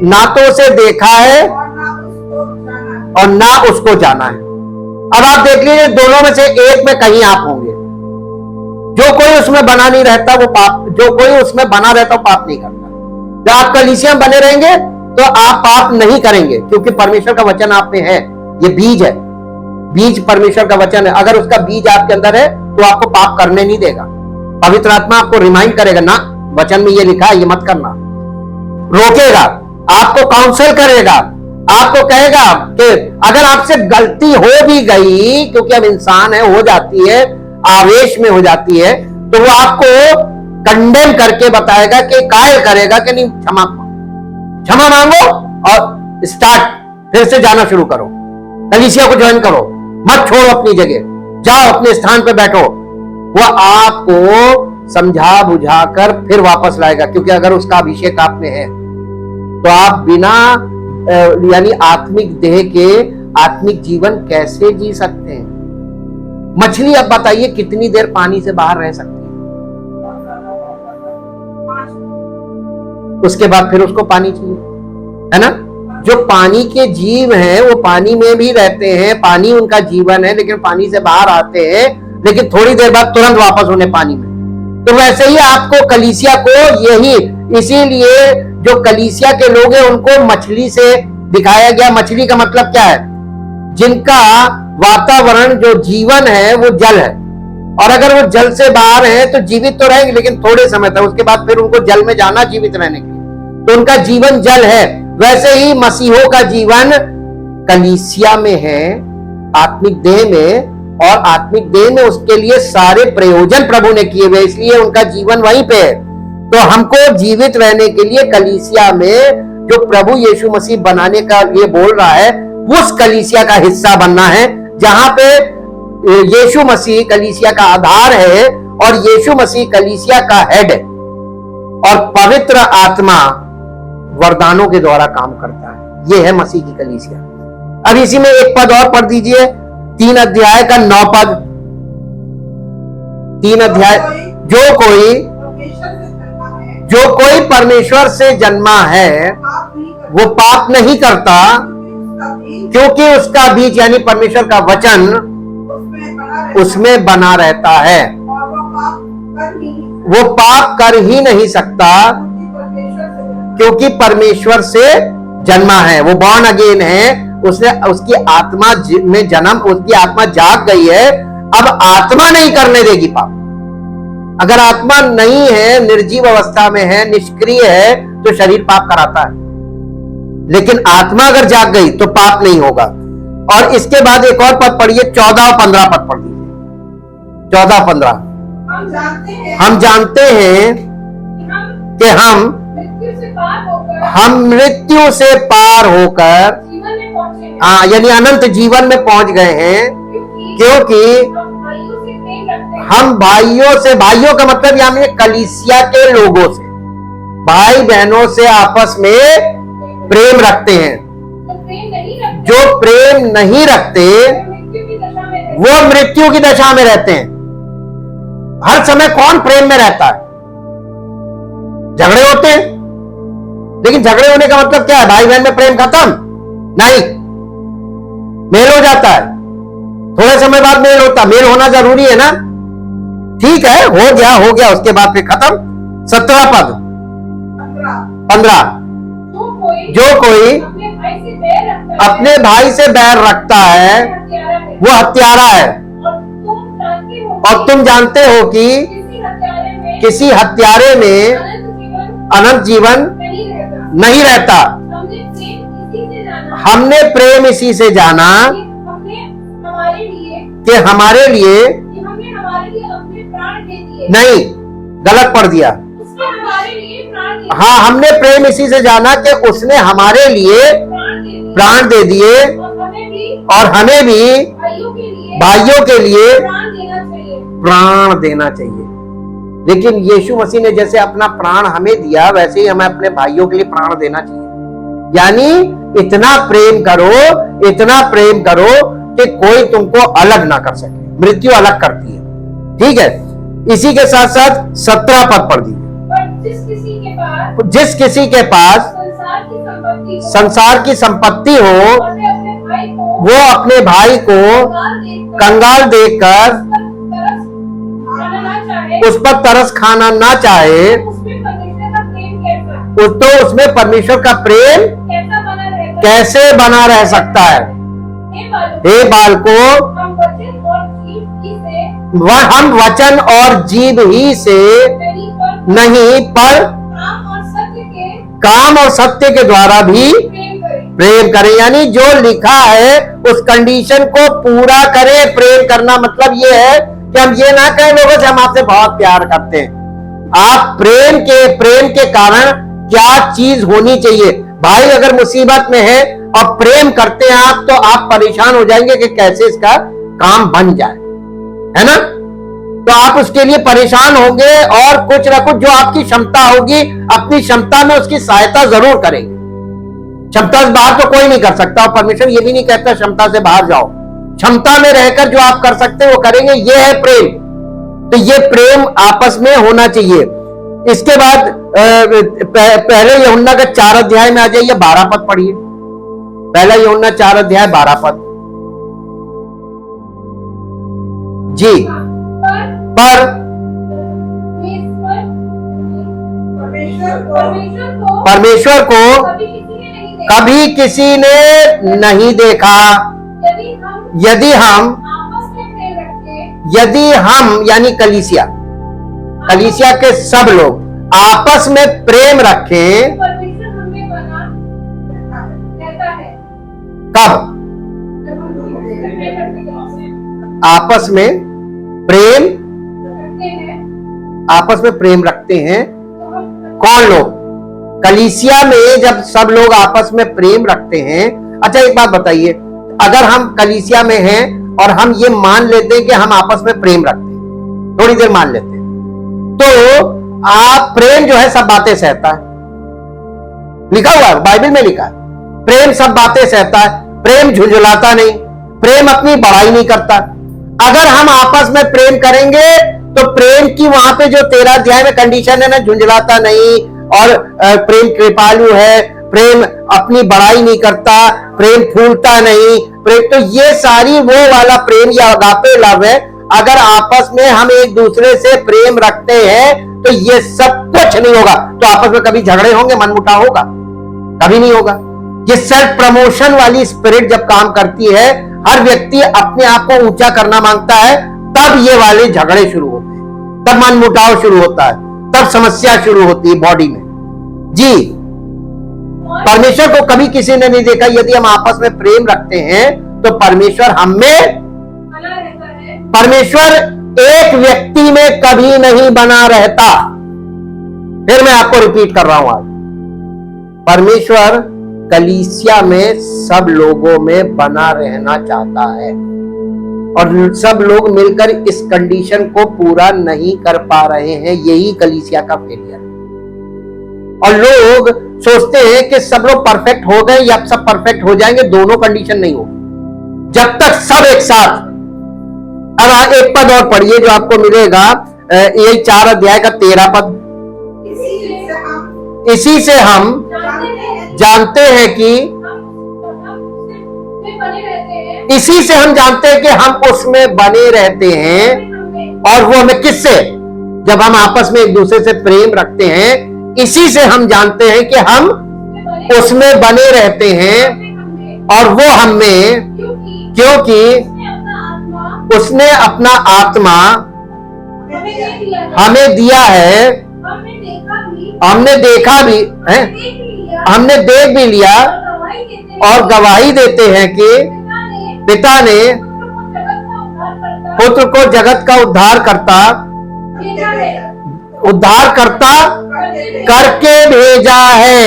ना तो उसे देखा है और ना उसको जाना है। अब आप देख लीजिए, दोनों में से एक में कहीं आप होंगे। जो कोई उसमें बना नहीं रहता वो पाप, जो कोई उसमें बना रहता वो पाप नहीं करता। जब आप कलीसिया में बने रहेंगे तो आप पाप नहीं करेंगे, क्योंकि परमेश्वर का वचन आप में है। ये बीज है, बीज परमेश्वर का वचन है। अगर उसका बीज आपके अंदर है तो आपको पाप करने नहीं देगा। पवित्र आत्मा आपको रिमाइंड करेगा, ना वचन में ये लिखा है, ये मत करना, रोकेगा, आपको काउंसिल करेगा, आपको कहेगा कि अगर आपसे गलती हो भी गई, क्योंकि अब इंसान है, हो जाती है, आवेश में हो जाती है, तो वो आपको कंडेम करके बताएगा कि कायल करेगा कि नहीं, क्षमा मांगो और स्टार्ट, फिर से जाना शुरू करो, कलीसिया को ज्वाइन करो, मत छोड़ो अपनी जगह, जाओ अपने स्थान पे बैठो। वो आपको समझा बुझा कर फिर वापस लाएगा, क्योंकि अगर उसका अभिषेक आप में है तो आप बिना यानी आत्मिक देह के आत्मिक जीवन कैसे जी सकते हैं। मछली अब बताइए कितनी देर पानी से बाहर रह सकती है, उसके बाद फिर उसको पानी चाहिए, है ना। जो पानी के जीव हैं वो पानी में भी रहते हैं, पानी उनका जीवन है, लेकिन पानी से बाहर आते हैं, लेकिन थोड़ी देर बाद तुरंत वापस उन्हें पानी में। तो वैसे ही आपको कलीसिया को यही, इसीलिए जो कलीसिया के लोग हैं उनको मछली से दिखाया गया। मछली का मतलब क्या है? जिनका वातावरण जो जीवन है वो जल है, और अगर वो जल से बाहर है तो जीवित तो रहेंगे लेकिन थोड़े समय तक, उसके बाद फिर उनको जल में जाना जीवित रहने के लिए, तो उनका जीवन जल है। वैसे ही मसीहों का जीवन कलीसिया में है, आत्मिक देह में, और आत्मिक देह में उसके लिए सारे प्रयोजन प्रभु ने किए हुए, इसलिए उनका जीवन वहीं पे है। तो हमको जीवित रहने के लिए कलीसिया में जो प्रभु यीशु मसीह बनाने का ये बोल रहा है, उस कलीसिया का हिस्सा बनना है, जहां पे यीशु मसीह कलीसिया का आधार है और यीशु मसीह कलीसिया का हेड है, और पवित्र आत्मा वरदानों के द्वारा काम करता है। यह है मसीह की कलीसिया। अब इसी में एक पद और पढ़ दीजिए, 3 अध्याय का 9 पद। 3 अध्याय, जो कोई परमेश्वर से जन्मा है वो पाप नहीं करता, क्योंकि उसका बीज यानी परमेश्वर का वचन उसमें बना रहता है। वो पाप कर ही नहीं सकता, क्योंकि परमेश्वर से जन्मा है, वो बॉर्न अगेन है, उसने उसकी आत्मा में जन्म, उसकी आत्मा जाग गई है, अब आत्मा नहीं करने देगी पाप। अगर आत्मा नहीं है, निर्जीव अवस्था में है, निष्क्रिय है, तो शरीर पाप कराता है, लेकिन आत्मा अगर जाग गई तो पाप नहीं होगा। और इसके बाद एक और पद पढ़िए, 14 और 15 पद पढ़ दीजिए। 14-15। हम जानते हैं कि हम मृत्यु से पार होकर यानी अनंत जीवन में पहुंच गए हैं, क्योंकि हम भाइयों का मतलब यानी कलीसिया के लोगों से, भाई बहनों से आपस में प्रेम रखते हैं। जो प्रेम नहीं रखते वो मृत्यु की दशा में रहते हैं। हर समय कौन प्रेम में रहता है? झगड़े होते हैं, लेकिन झगड़े होने का मतलब क्या है? भाई बहन में प्रेम खत्म नहीं, मेल हो जाता है, थोड़े समय बाद मेल होता, मेल होना जरूरी है ना, ठीक है, हो गया, उसके बाद फिर खत्म। 17 पद 15, जो कोई अपने भाई से बैर रखता है वो हत्यारा है, और तुम जानते हो कि किसी हत्यारे में अनंत जीवन नहीं रहता। हमने प्रेम इसी से जाना कि हमारे लिए नहीं, गलत पढ़ दिया। हाँ, हमने प्रेम इसी से जाना कि उसने हमारे लिए प्राण दे दिए, और हमें भी भाइयों के लिए प्राण देना चाहिए। लेकिन यीशु मसीह ने जैसे अपना प्राण हमें दिया, वैसे ही हमें अपने भाइयों के लिए प्राण देना चाहिए। यानी इतना प्रेम करो कि कोई तुमको अलग ना कर सके। मृत्यु अलग करती है, ठीक है। इसी के साथ साथ 17 पद पढ़ दीजिए। जिस किसी के पास संसार की संपत्ति हो, वो अपने भाई को कंगाल देखकर उस पर तरस खाना ना चाहे, तो उसमें परमेश्वर का प्रेम कैसा बना रहेगा? कैसे बना रह सकता है? हे बालको, हम वचन और जीव ही से हम वचन और जीव ही से नहीं पर काम और सत्य के द्वारा भी प्रेम करें। यानी जो लिखा है उस कंडीशन को पूरा करें। प्रेम करना मतलब ये है कि हम ये ना कहें लोगों से हम आपसे बहुत प्यार करते हैं। आप प्रेम के कारण क्या चीज होनी चाहिए। भाई अगर मुसीबत में है और प्रेम करते हैं आप, तो आप परेशान हो जाएंगे कि कैसे इसका काम बन जाए, है ना। तो आप उसके लिए परेशान होंगे और कुछ ना कुछ जो आपकी क्षमता होगी, अपनी क्षमता में उसकी सहायता जरूर करेंगे। क्षमता से बाहर तो कोई नहीं कर सकता, और परमेश्वर ये भी नहीं कहता क्षमता से बाहर जाओ। क्षमता में रहकर जो आप कर सकते हैं वो करेंगे। ये है प्रेम। तो ये प्रेम आपस में होना चाहिए। इसके बाद पहले यूहन्ना का 4 अध्याय में आ जाइए, 12 पद पढ़िए। पहला यूहन्ना 4 अध्याय 12 पद। जी, पर परमेश्वर को कभी किसी ने नहीं देखा। यदि हम यानी कलीसिया के सब लोग आपस में प्रेम रखें, कब आपस में प्रेम रखते हैं कौन लोग? कलीसिया में जब सब लोग आपस में प्रेम रखते हैं। अच्छा एक बात बताइए, अगर हम कलीसिया में हैं और हम ये मान लेते हैं कि हम आपस में प्रेम रखते हैं, थोड़ी देर मान लेते हैं, तो आप प्रेम जो है सब बातें सहता है। लिखा हुआ है, बाइबल में लिखा है, प्रेम सब बातें सहता है, प्रेम झुंझुलाता नहीं, प्रेम अपनी बड़ाई नहीं करता। अगर हम आपस में प्रेम करेंगे तो प्रेम की वहां पे जो 13 अध्याय में कंडीशन है ना, झुंझुलाता नहीं, और प्रेम कृपालु है, प्रेम अपनी बड़ाई नहीं करता, प्रेम फूलता नहीं, प्रेम, तो ये सारी वो वाला प्रेम या अगापे लव है। अगर आपस में हम एक दूसरे से प्रेम रखते हैं तो ये सब कुछ नहीं होगा। तो आपस में कभी झगड़े होंगे, मनमुटाव होगा? कभी नहीं होगा। ये सेल्फ प्रमोशन वाली स्पिरिट जब काम करती है, हर व्यक्ति अपने आप को ऊंचा करना मांगता है, तब ये वाले झगड़े शुरू होते हैं, तब मनमुटाव शुरू होता है, तब समस्या शुरू होती है बॉडी में। जी, परमेश्वर को कभी किसी ने नहीं देखा। यदि हम आपस में प्रेम रखते हैं तो परमेश्वर हम में, परमेश्वर एक व्यक्ति में कभी नहीं बना रहता। फिर मैं आपको रिपीट कर रहा हूं, आज परमेश्वर कलीसिया में सब लोगों में बना रहना चाहता है, और सब लोग मिलकर इस कंडीशन को पूरा नहीं कर पा रहे हैं। यही कलीसिया का फेलियर है। और लोग सोचते हैं कि सब लोग परफेक्ट हो गए या सब परफेक्ट हो जाएंगे, दोनों कंडीशन नहीं होगी जब तक सब एक साथ। अब एक पद और पढ़िए जो आपको मिलेगा, यही 4 अध्याय का 13 पद। इसी से हम जानते हैं कि इसी से हम जानते हैं कि हम उसमें बने रहते हैं। और वो हमें किससे? जब हम आपस में एक दूसरे से प्रेम रखते हैं, इसी से हम जानते हैं कि हम उसमें बने रहते हैं और वो हमें, क्योंकि उसने अपना आत्मा हमें दिया है। हमने देखा भी है, हमने देख भी लिया और गवाही देते हैं कि पिता ने पुत्र को जगत का उद्धार करता करके भेजा है।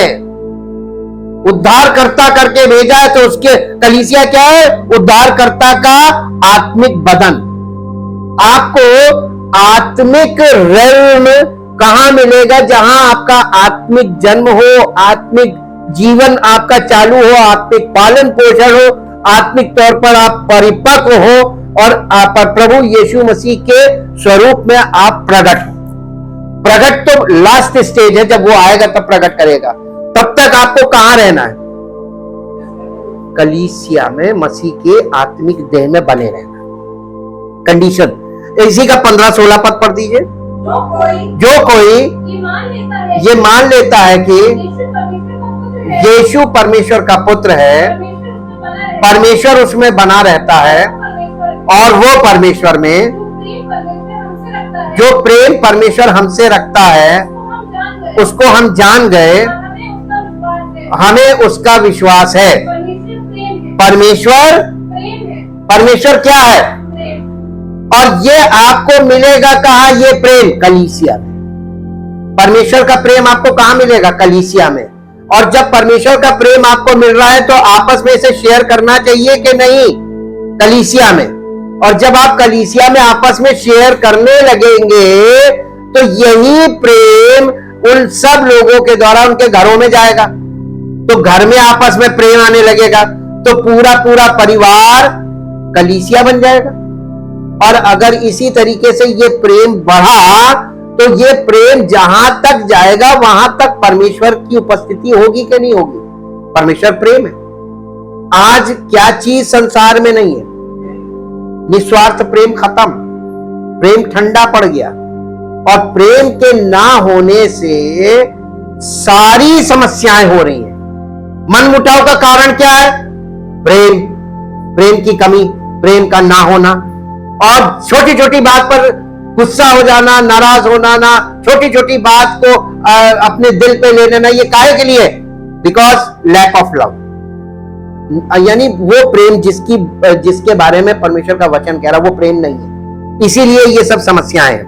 उद्धारकर्ता करके भेजा है। तो उसके कलीसिया क्या है? उद्धारकर्ता का आत्मिक बदन। आपको आत्मिक रेल्म कहां मिलेगा? जहां आपका आत्मिक जन्म हो, आत्मिक जीवन आपका चालू हो, आत्मिक पालन पोषण हो, आत्मिक तौर पर आप परिपक्व हो और आप प्रभु यीशु मसीह के स्वरूप में आप प्रकट हो। प्रकट तो लास्ट स्टेज है, जब वो आएगा तब प्रकट करेगा। तब तक आपको कहां रहना है? कलीसिया में मसीह के आत्मिक देह में बने रहना। कंडीशन इसी का 15-16 पद पढ़ दीजिए। जो कोई ये मान लेता है कि यीशु परमेश्वर का पुत्र है, परमेश्वर उसमें बना रहता है और वो परमेश्वर में, जो प्रेम परमेश्वर हमसे रखता है उसको हम जान गए, हमें उसका विश्वास है। परमेश्वर क्या है? और ये आपको मिलेगा कहाँ? ये प्रेम कलीसिया में। परमेश्वर का प्रेम आपको कहाँ मिलेगा? कलीसिया में। और जब परमेश्वर का प्रेम आपको मिल रहा है तो आपस में इसे शेयर करना चाहिए कि नहीं? कलीसिया में। और जब आप कलीसिया में आपस में शेयर करने लगेंगे तो यही प्रेम उन सब लोगों के द्वारा उनके घरों में जाएगा, तो घर में आपस में प्रेम आने लगेगा, तो पूरा पूरा परिवार कलीसिया बन जाएगा। और अगर इसी तरीके से ये प्रेम बढ़ा तो ये प्रेम जहां तक जाएगा वहां तक परमेश्वर की उपस्थिति होगी कि नहीं होगी? परमेश्वर प्रेम है। आज क्या चीज संसार में नहीं है? निस्वार्थ प्रेम खत्म, प्रेम ठंडा पड़ गया। और प्रेम के ना होने से सारी समस्याएं हो रही हैं। मनमुटाव का कारण क्या है? प्रेम की कमी, प्रेम का ना होना, और छोटी छोटी बात पर गुस्सा हो जाना, नाराज होना, ना छोटी छोटी बात को अपने दिल पे ले लेना। ये काहे के लिए? Because lack of love. यानी वो प्रेम जिसके बारे में परमेश्वर का वचन कह रहा, वो प्रेम नहीं है। इसीलिए ये सब समस्याएं हैं।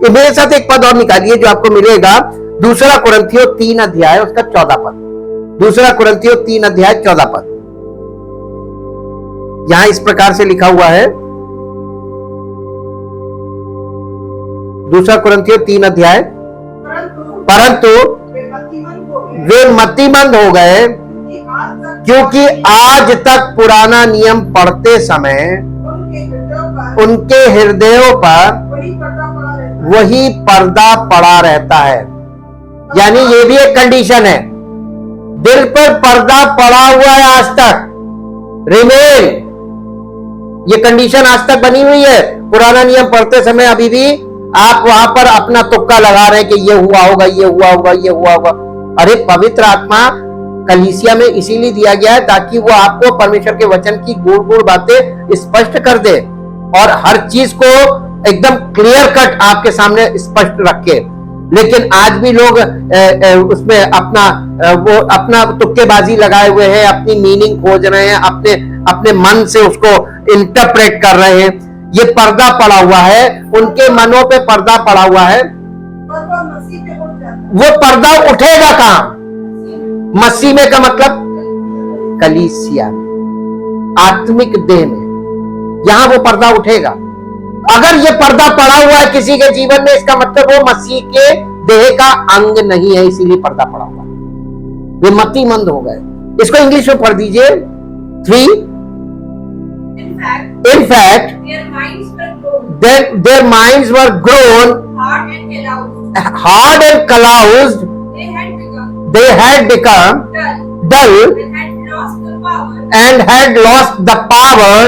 मेरे साथ एक पद और निकालिए जो आपको मिलेगा, 2 कुरिन्थियों 3 अध्याय उसका 14 पद। 2 कुरिन्थियों 3 अध्याय 14 पद। यहां इस प्रकार से लिखा हुआ है, 2 कुरिन्थियों 3 अध्याय, परंतु वे मतिमंद हो गए क्योंकि आज तक पुराना नियम पढ़ते समय उनके हृदयों पर वही पर्दा पड़ा रहता है। यानी ये भी एक कंडीशन है, दिल पर पर्दा पड़ा हुआ है आज तक, रिमेन। ये कंडीशन आज तक बनी हुई है। पुराना नियम पढ़ते समय अभी भी आप वहां पर अपना तुक्का लगा रहे हैं कि ये हुआ होगा, ये हुआ होगा, ये हुआ होगा। अरे पवित्र आत्मा कलीसिया में इसीलिए दिया गया है ताकि वो आपको परमेश्वर के वचन की गुड़ गुड़ बातें स्पष्ट कर दे और हर चीज को एकदम क्लियर कट आपके सामने स्पष्ट रखे। लेकिन आज भी लोग उसमें अपना तुक्केबाजी लगाए हुए हैं, अपनी मीनिंग खोज रहे हैं, अपने मन से उसको इंटरप्रेट कर रहे हैं। ये पर्दा पड़ा हुआ है, उनके मनों पे पर्दा पड़ा हुआ है। वो पर्दा उठेगा कहां? मसीह में का मतलब कलीसिया, आत्मिक देह में, यहां वो पर्दा उठेगा। अगर ये पर्दा पड़ा हुआ है किसी के जीवन में, इसका मतलब वो मसीह के देह का अंग नहीं है, इसीलिए पर्दा पड़ा हुआ है। वे मतिमंद हो गए। इसको इंग्लिश में पढ़ दीजिए। 3 In fact, their minds were grown hard and calloused. They had become dull and had lost the power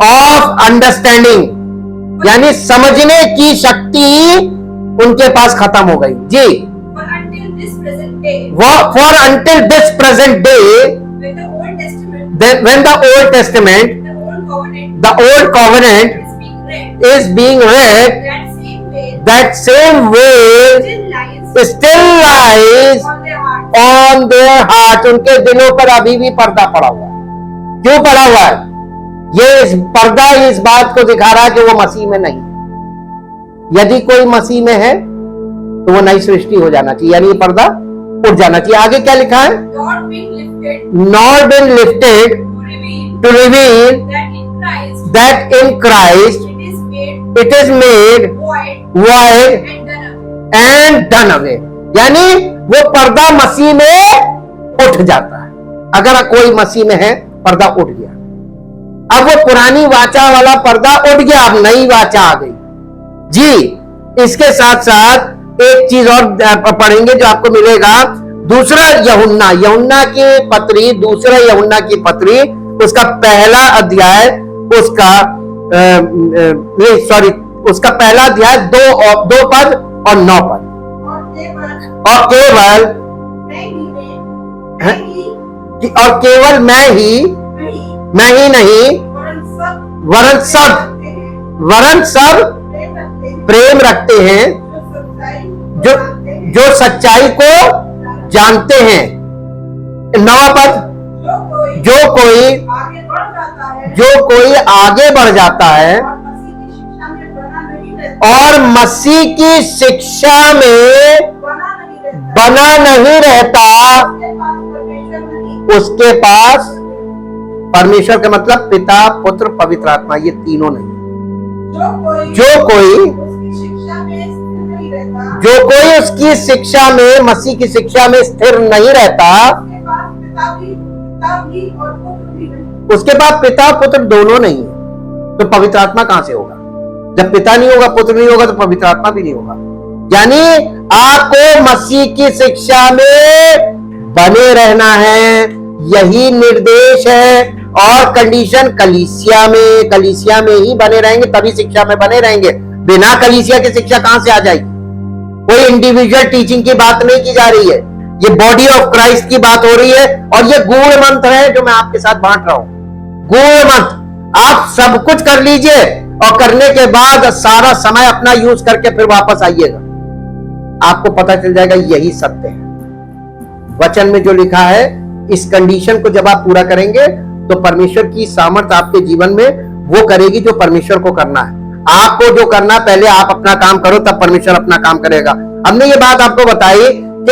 of understanding. यानी समझने की शक्ति उनके पास खत्म हो गई जी। For until this present day, when the Old Testament, the Old Covenant is being read, that same way still lies on their heart. उनके दिलों पर अभी भी पर्दा पड़ा हुआ है। क्यों पड़ा हुआ है? ये पर्दा इस बात को दिखा रहा है कि वो मसीह में नहीं। यदि कोई मसीह में है तो वो नई सृष्टि हो जाना चाहिए, यानी ये पर्दा उठ जाना चाहिए। आगे क्या लिखा है? Not been lifted to reveal that in Christ it is made void and done away. यानी वो पर्दा मसीह में उठ जाता है। अगर कोई मसीह में है, पर्दा उठ गया। अब वो पुरानी वाचा वाला पर्दा उठ गया, अब नई वाचा आ गई जी। इसके साथ साथ एक चीज और पढ़ेंगे जो आपको मिलेगा, 2 यूहन्ना की पत्री, 2 यूहन्ना की पत्री, उसका 1 अध्याय, उसका उसका पहला अध्याय 2 पद और 9 पद। और केवल और केवल मैं ही नहीं वरन सब प्रेम रखते हैं जो सच्चाई को जानते हैं। 9वां पद, जो कोई आगे बढ़ जाता है और मसीह की शिक्षा में बना नहीं रहता, उसके पास परमेश्वर का मतलब पिता, पुत्र, पवित्र आत्मा, ये तीनों नहीं। जो कोई उसकी शिक्षा में, मसीह की शिक्षा में स्थिर नहीं रहता, उसके पास पिता पुत्र दोनों नहीं है। तो पवित्र आत्मा कहां से होगा? जब पिता नहीं होगा, पुत्र नहीं होगा, तो पवित्र आत्मा भी नहीं होगा। यानी आपको मसीह की शिक्षा में बने रहना है, यही निर्देश है। और कंडीशन कलीसिया में ही बने रहेंगे, तभी शिक्षा में बने रहेंगे। बिना कलीसिया की शिक्षा कहां से आ जाएगी? कोई इंडिविजुअल टीचिंग की बात नहीं की जा रही है, ये बॉडी ऑफ क्राइस्ट की बात हो रही है। और ये गूढ़ मंत्र है जो मैं आपके साथ बांट रहा हूं, गूढ़ मंत्र। आप सब कुछ कर लीजिए और करने के बाद सारा समय अपना यूज करके फिर वापस आइएगा, आपको पता चल जाएगा यही सत्य है। वचन में जो लिखा है, इस कंडीशन को जब आप पूरा करेंगे तो परमेश्वर की सामर्थ आपके जीवन में वो करेगी जो परमेश्वर को करना है। आपको जो करना, पहले आप अपना काम करो, तब परमेश्वर अपना काम करेगा। हमने ये बात आपको बताई कि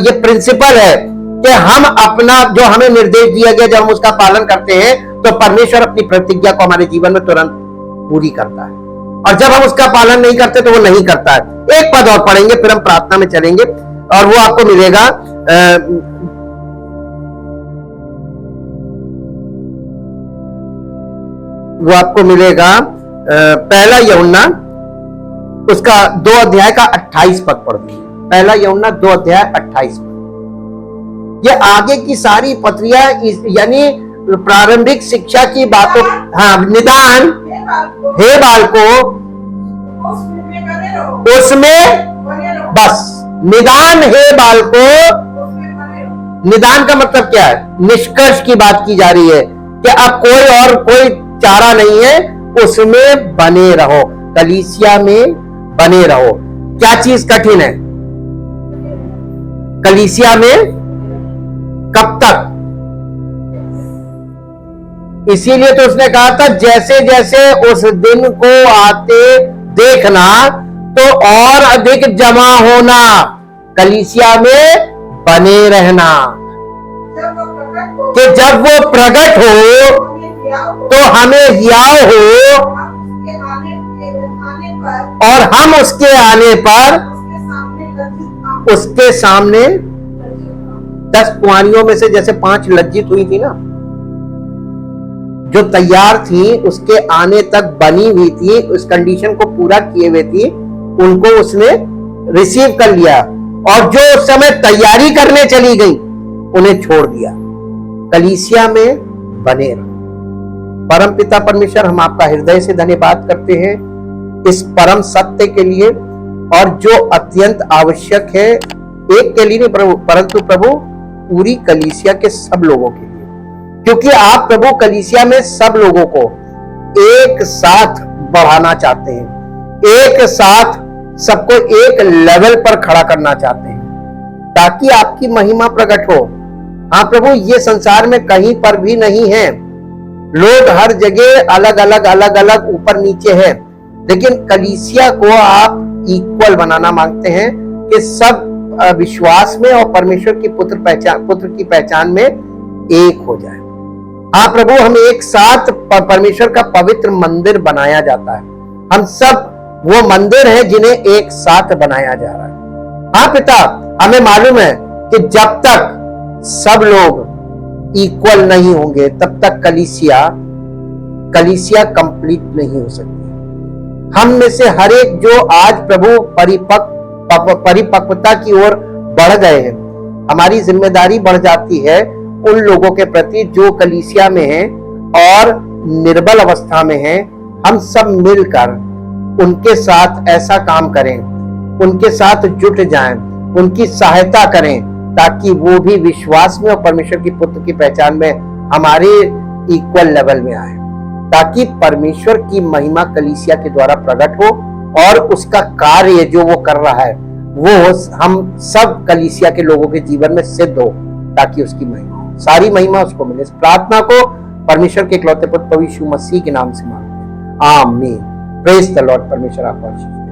ये प्रिंसिपल है कि हम अपना, जो हमें निर्देश दिया गया, जब हम उसका पालन करते हैं तो परमेश्वर अपनी प्रतिज्ञा को हमारे जीवन में तुरंत पूरी करता है। और जब हम उसका पालन नहीं करते तो वो नहीं करता है। एक पद और पढ़ेंगे, फिर हम प्रार्थना में चलेंगे और वो आपको मिलेगा पहला यूहन्ना उसका 2 अध्याय का 28 पद पढ़ दीजिए। पहला यूहन्ना 2 अध्याय 28 पद। ये आगे की सारी पत्रियां, यानी प्रारंभिक शिक्षा की बातों, हाँ, निदान हे बालको उसमें, बस निदान हे बालको। निदान का मतलब क्या है? निष्कर्ष की बात की जा रही है कि अब कोई चारा नहीं है, उसमें बने रहो, कलीसिया में बने रहो। क्या चीज कठिन है? कलीसिया में कब तक? इसीलिए तो उसने कहा था, जैसे जैसे उस दिन को आते देखना तो और अधिक जमा होना, कलीसिया में बने रहना, कि जब वो प्रकट हो तो हमें हियाव हो और हम उसके आने पर उसके सामने 10 कुंवारियों में से जैसे 5 लज्जित हुई थी ना, जो तैयार थी, उसके आने तक बनी हुई थी, उस कंडीशन को पूरा किए हुए थी, उनको उसने रिसीव कर लिया। और जो उस समय तैयारी करने चली गई, उन्हें छोड़ दिया। कलीसिया में बने रहो। परमपिता परमेश्वर, हम आपका हृदय से धन्यवाद करते हैं इस परम सत्य के लिए, और जो अत्यंत आवश्यक है, एक के लिए नहीं परंतु प्रभु पूरी कलीसिया के सब लोगों के लिए, क्योंकि आप प्रभु कलीसिया में सब लोगों को एक साथ बढ़ाना चाहते हैं, एक साथ सबको एक लेवल पर खड़ा करना चाहते हैं, ताकि आपकी महिमा प्रकट हो। हाँ प्रभु, ये संसार में कहीं पर भी नहीं है, लोग हर जगह अलग अलग ऊपर नीचे है, लेकिन कलीसिया को आप इक्वल बनाना मांगते हैं कि सब विश्वास में और परमेश्वर की पुत्र की पहचान में एक हो जाए। हाँ प्रभु, हम एक साथ परमेश्वर का पवित्र मंदिर बनाया जाता है। हम सब वो मंदिर है जिन्हें एक साथ बनाया जा रहा है। हाँ पिता, हमें मालूम है कि जब तक सब लोग इक्वल नहीं होंगे, तब तक कलीसिया कंप्लीट नहीं हो सकती। हम में से हर एक जो आज प्रभु परिपक्वता की ओर बढ़ गए हैं, हमारी जिम्मेदारी बढ़ जाती है उन लोगों के प्रति जो कलीसिया में हैं और निर्बल अवस्था में हैं। हम सब मिलकर उनके साथ ऐसा काम करें, उनके साथ जुट जाएं, उनकी सहायता करें, ताकि वो भी विश्वास में और परमेश्वर की पुत्र की पहचान में हमारे इक्वल लेवल में आए, ताकि परमेश्वर की महिमा कलीसिया के द्वारा प्रकट हो और उसका कार्य जो वो कर रहा है वो हम सब कलीसिया के लोगों के जीवन में सिद्ध हो, ताकि उसकी महिमा, सारी महिमा उसको मिले। इस प्रार्थना को परमेश्वर के इकलौते पुत्र प्रभु यीशु मसीह के नाम से मांगते हैं, आमीन। Praise the Lord. परमेश्वर आपको आशीष दे।